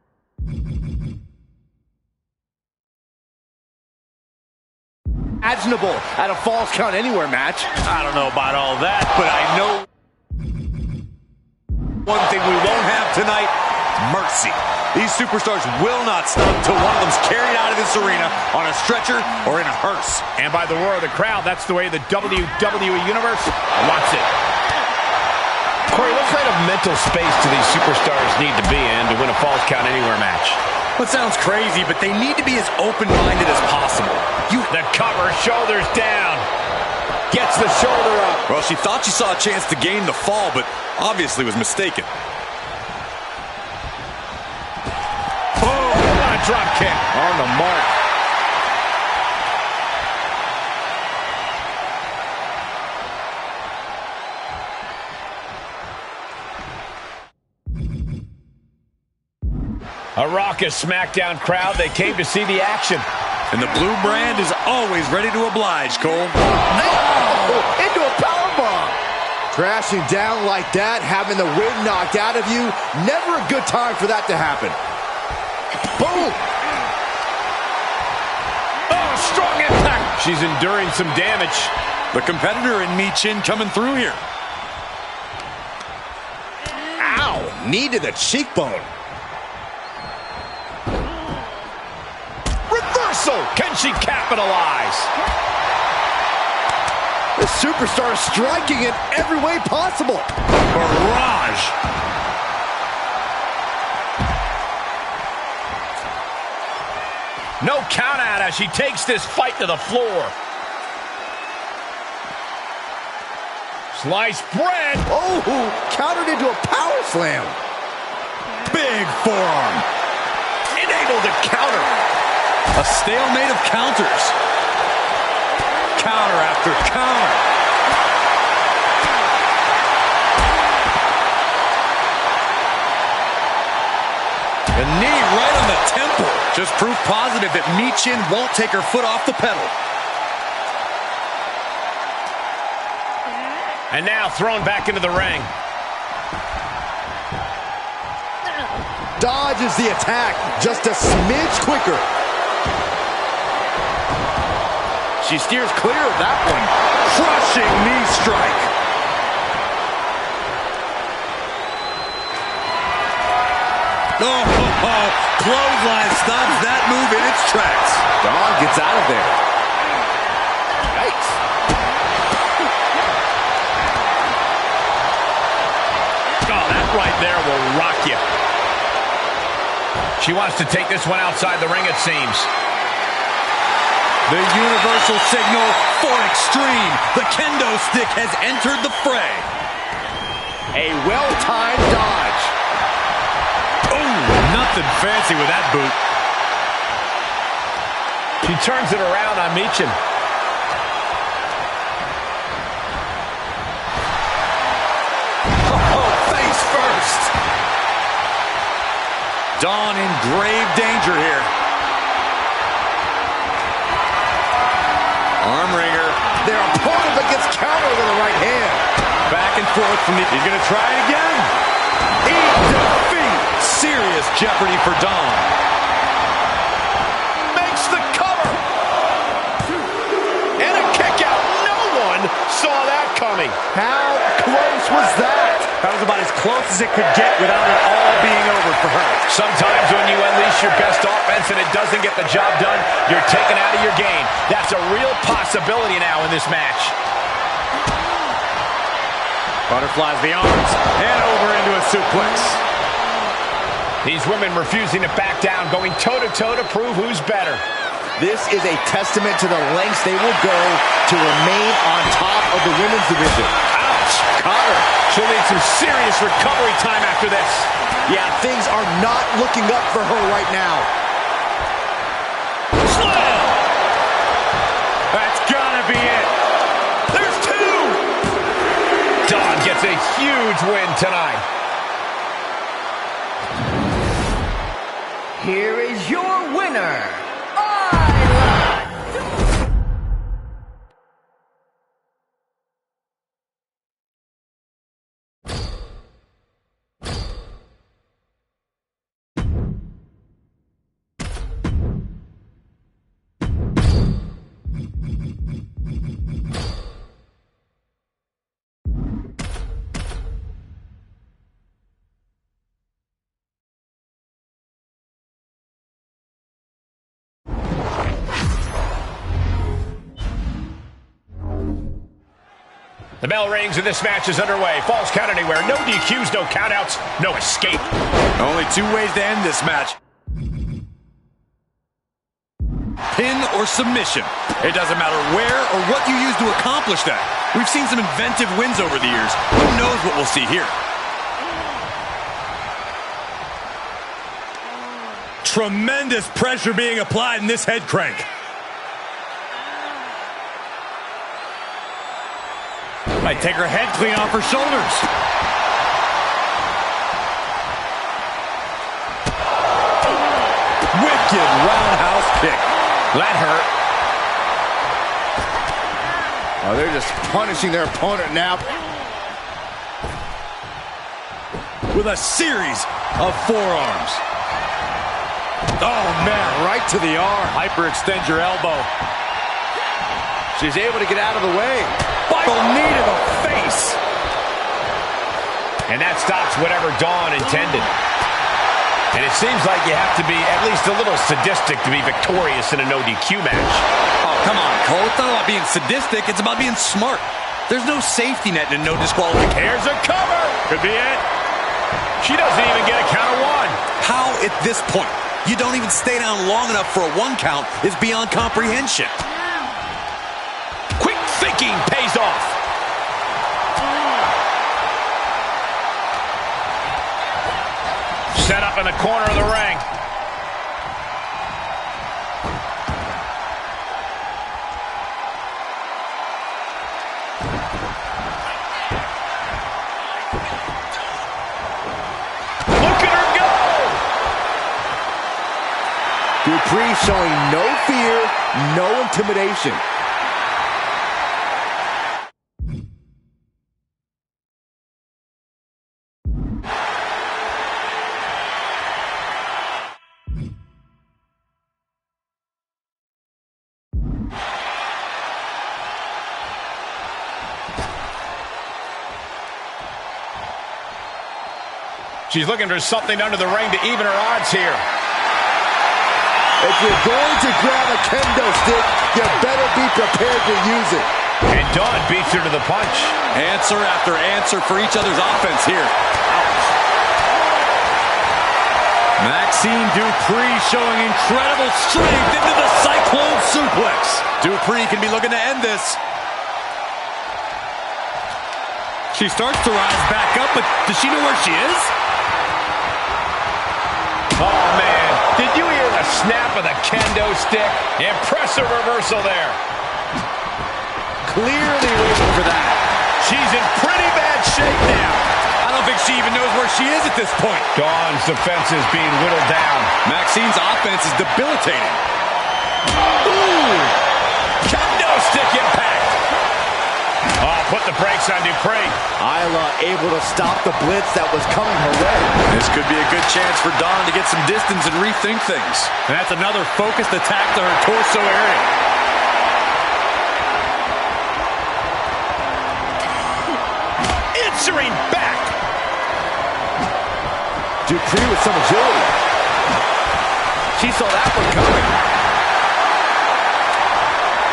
At a false count anywhere match. I don't know about all that, but I know one thing we won't have tonight: mercy. These superstars will not stop until one of them's carried out of this arena on a stretcher or in a hearse. And by the roar of the crowd, that's the way the WWE Universe wants it. Corey, what kind of mental space do these superstars need to be in to win a falls count anywhere match? Well, it sounds crazy, but they need to be as open-minded as possible. The cover, shoulders down. Gets the shoulder up. Well, she thought she saw a chance to gain the fall, but obviously was mistaken. Drop kick. On the mark. A raucous SmackDown crowd. They came to see the action. And the blue brand is always ready to oblige, Cole. Oh, into a powerbomb. Crashing down like that, having the wind knocked out of you. Never a good time for that to happen. Boom! Oh, strong impact. She's enduring some damage. The competitor in Michin coming through here. Ow! Knee to the cheekbone. Reversal! Can she capitalize? The superstar striking in every way possible. Barrage! No count out as she takes this fight to the floor. Sliced bread. Oh, countered into a power slam. Big forearm. Unable to counter. A stalemate of counters. Counter after counter. The knee right on the temple. Just proof positive that Michin won't take her foot off the pedal. And now thrown back into the ring. Dodges the attack just a smidge quicker. She steers clear of that one. Crushing knee strike. Oh, clothesline stops that move in its tracks. Dawn gets out of there. Yikes. Oh, that right there will rock you. She wants to take this one outside the ring, it seems. The universal signal for extreme. The kendo stick has entered the fray. A well-timed dodge. Oh, nothing fancy with that boot. She turns it around on Michin. Oh, face first. Dawn in grave danger here. Arm wringer. Their opponent that gets countered with the right hand. Back and forth from the... He's going to try it again. Eat defeat. Serious jeopardy for Dawn. Makes the cover. And a kick out. No one saw that coming. How close was that? That was about as close as it could get without it all being over for her. Sometimes when you unleash your best offense and it doesn't get the job done, you're taken out of your game. That's a real possibility now in this match. Butterflies the arms and over into a suplex. These women refusing to back down, going toe-to-toe to prove who's better. This is a testament to the lengths they will go to remain on top of the women's division. Ouch! Caught her. She'll need some serious recovery time after this. Yeah, things are not looking up for her right now. Slam! That's gotta be it. There's two! Dawn gets a huge win tonight. Here is your winner, The bell rings and this match is underway. Falls count anywhere. No DQs, no countouts, no escape. Only 2 ways to end this match. Pin or submission. It doesn't matter where or what you use to accomplish that. We've seen some inventive wins over the years. Who knows what we'll see here? Tremendous pressure being applied in this head crank. Might take her head clean off her shoulders. Wicked roundhouse kick. That hurt. Oh, they're just punishing their opponent now. With a series of forearms. Oh, man, right to the arm. Hyperextend your elbow. She's able to get out of the way. Vital knee to the face. And that stops whatever Dawn intended. And it seems like you have to be at least a little sadistic to be victorious in a no-DQ match. Oh, come on, Cole. It's not about being sadistic. It's about being smart. There's no safety net and no disqualification. Here's a cover. Could be it. She doesn't even get a count of 1. How at this point you don't even stay down long enough for a 1 count is beyond comprehension. Quick thinking pays off. Set up in the corner of the ring. Look at her go! Dupree showing no fear, no intimidation. She's looking for something under the ring to even her odds here. If you're going to grab a kendo stick, you better be prepared to use it. And Dawn beats her to the punch. Answer after answer for each other's offense here. Ouch. Maxine Dupree showing incredible strength into the Cyclone Suplex. Dupree can be looking to end this. She starts to rise back up, but does she know where she is? Oh, man. Did you hear the snap of the kendo stick? Impressive reversal there. Clearly waiting for that. She's in pretty bad shape now. I don't think she even knows where she is at this point. Dawn's defense is being whittled down. Maxine's offense is debilitating. Ooh! Kendo stick impact. Oh, put the brakes on Dupree. Isla able to stop the blitz that was coming her way. This could be a good chance for Dawn to get some distance and rethink things. And that's another focused attack to her torso area. Answering back. Dupree with some agility. She saw that one coming.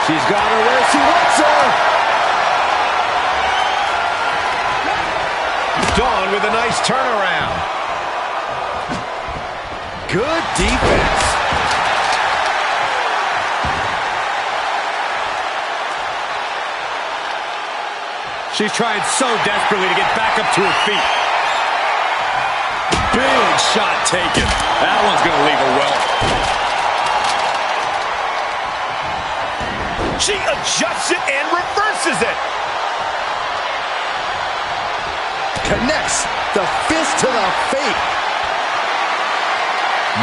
She's got her where she wants her. Dawn with a nice turnaround. Good defense. She's trying so desperately to get back up to her feet. Big shot taken. That one's going to leave her well. She adjusts it and reverses it. Connects the fist to the feet.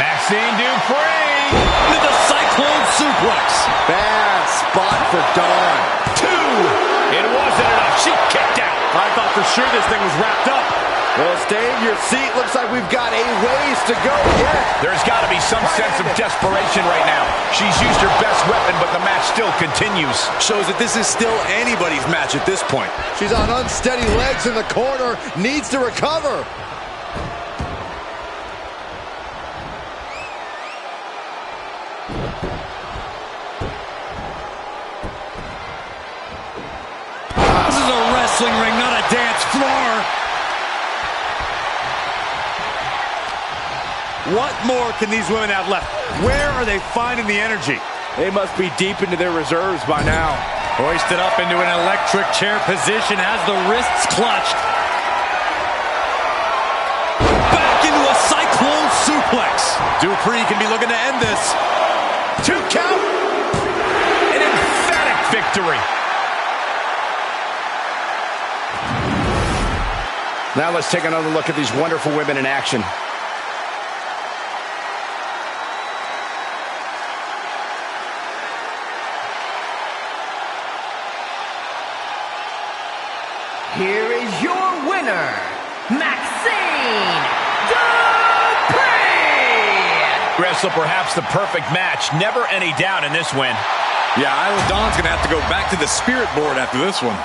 Maxine Dupree. Into the Cyclone Suplex. Bad spot for Dawn. 2. It wasn't enough. She kicked out. I thought for sure this thing was wrapped up. Well, stay in your seat. Looks like we've got a ways to go yet. There's got to be some sense of desperation right now. She's used her best weapon, but the match still continues. Shows that this is still anybody's match at this point. She's on unsteady legs in the corner. Needs to recover. This is a wrestling ring, not a dance floor. What more can these women have left? Where are they finding the energy? They must be deep into their reserves by now. Hoisted up into an electric chair position, has the wrists clutched. Back into a cyclone suplex. Dupree can be looking to end this. 2 count. An emphatic victory. Now let's take another look at these wonderful women in action. Here is your winner, Maxine Dupree! Wrestle perhaps the perfect match. Never any doubt in this win. Yeah, Isla Dawn's going to have to go back to the spirit board after this one.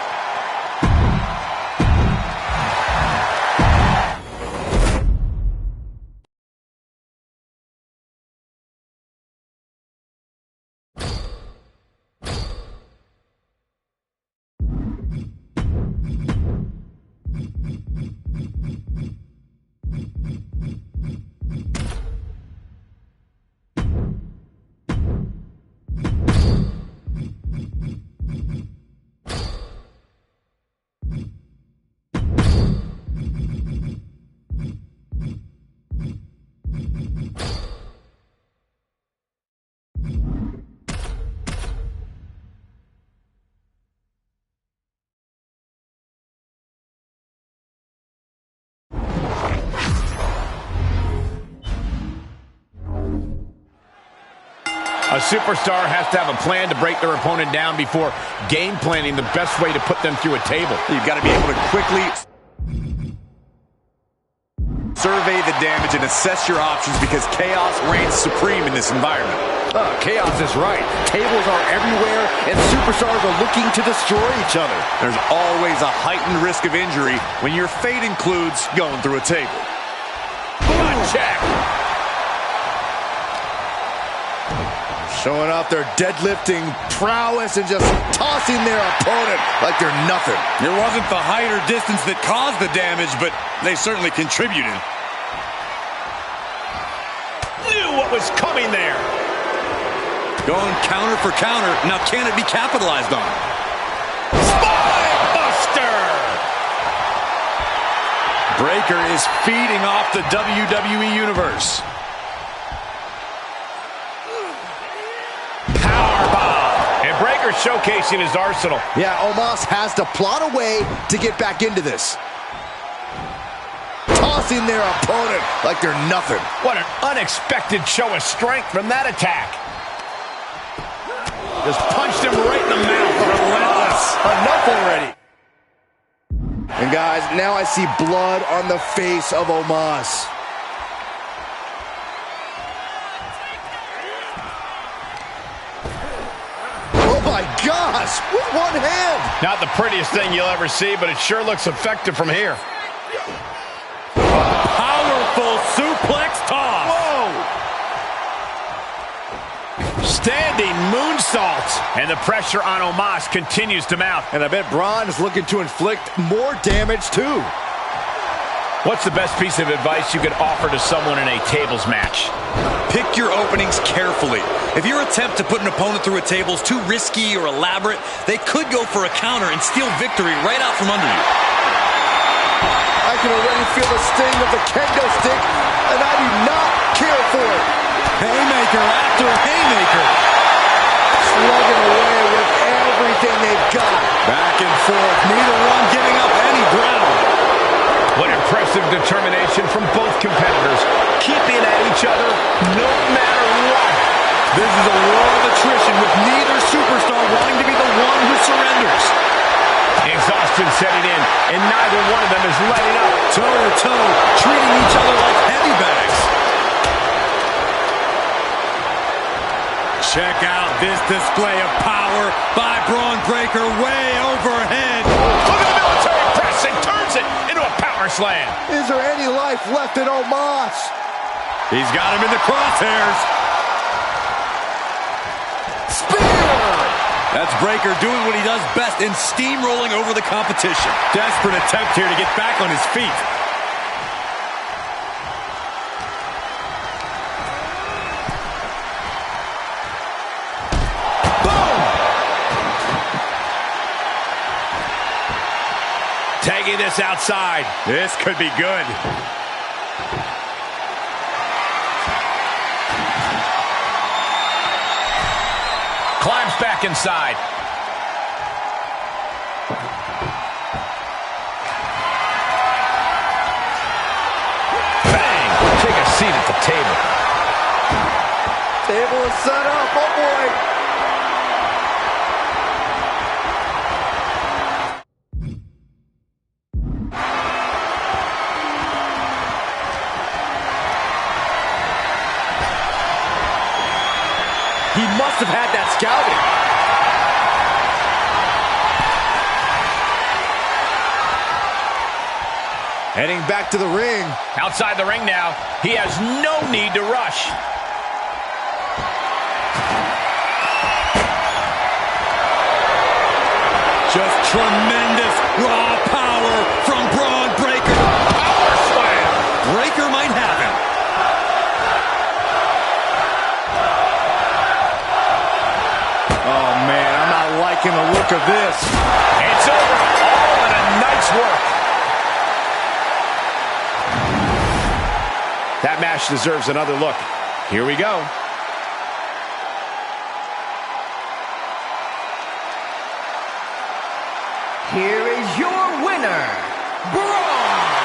A superstar has to have a plan to break their opponent down before game planning the best way to put them through a table. You've got to be able to quickly survey the damage and assess your options because chaos reigns supreme in this environment. Chaos is right. Tables are everywhere, and superstars are looking to destroy each other. There's always a heightened risk of injury when your fate includes going through a table. Butt check. Showing off their deadlifting prowess and just tossing their opponent like they're nothing. It wasn't the height or distance that caused the damage, but they certainly contributed. Knew what was coming there. Going counter for counter. Now can it be capitalized on? Spine buster. Breaker is feeding off the WWE Universe. Breaker showcasing his arsenal. Yeah, Omos has to plot a way to get back into this. Tossing their opponent like they're nothing. What an unexpected show of strength from that attack. Just punched him right in the mouth. Relentless. Enough already. And guys, now I see blood on the face of Omos. Gosh, with one hand. Not the prettiest thing you'll ever see, but it sure looks effective from here. Powerful suplex toss. Whoa! Standing moonsault. And the pressure on Omos continues to mount. And I bet Braun is looking to inflict more damage too. What's the best piece of advice you could offer to someone in a tables match? Pick your openings carefully. If your attempt to put an opponent through a table is too risky or elaborate, they could go for a counter and steal victory right out from under you. I can already feel the sting of the kendo stick, and I do not care for it. Haymaker after haymaker. Slugging away with everything they've got. Back and forth, neither one giving up any ground. What impressive determination from both competitors, keeping at each other no matter what. This is a war of attrition with neither superstar wanting to be the one who surrenders. Exhaustion setting in, and neither one of them is letting up. Toe to toe, treating each other like heavy bags. Check out this display of power by Braun Breaker way overhead. Look at the military press and turns it into a power slam. Is there any life left in Omos? He's got him in the crosshairs. Spear! That's Breaker doing what he does best in steamrolling over the competition. Desperate attempt here to get back on his feet. Tagging this outside. This could be good. Climbs back inside. Bang! Take a seat at the table. Table is set up. Oh, boy. He must have had that scouting. Heading back to the ring. Outside the ring now. He has no need to rush. Just tremendous raw power from Braun Breaker. Power slam. Breaker might have him. Oh, man, I'm not liking the look of this. It's over. All in a night's work. That match deserves another look. Here we go. Here is your winner, Braun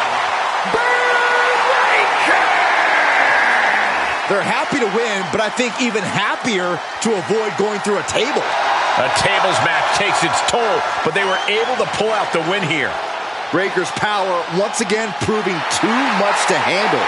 Breaker! They're happy to win, but I think even happier to avoid going through a table. A tables match takes its toll, but they were able to pull out the win here. Breaker's power once again proving too much to handle.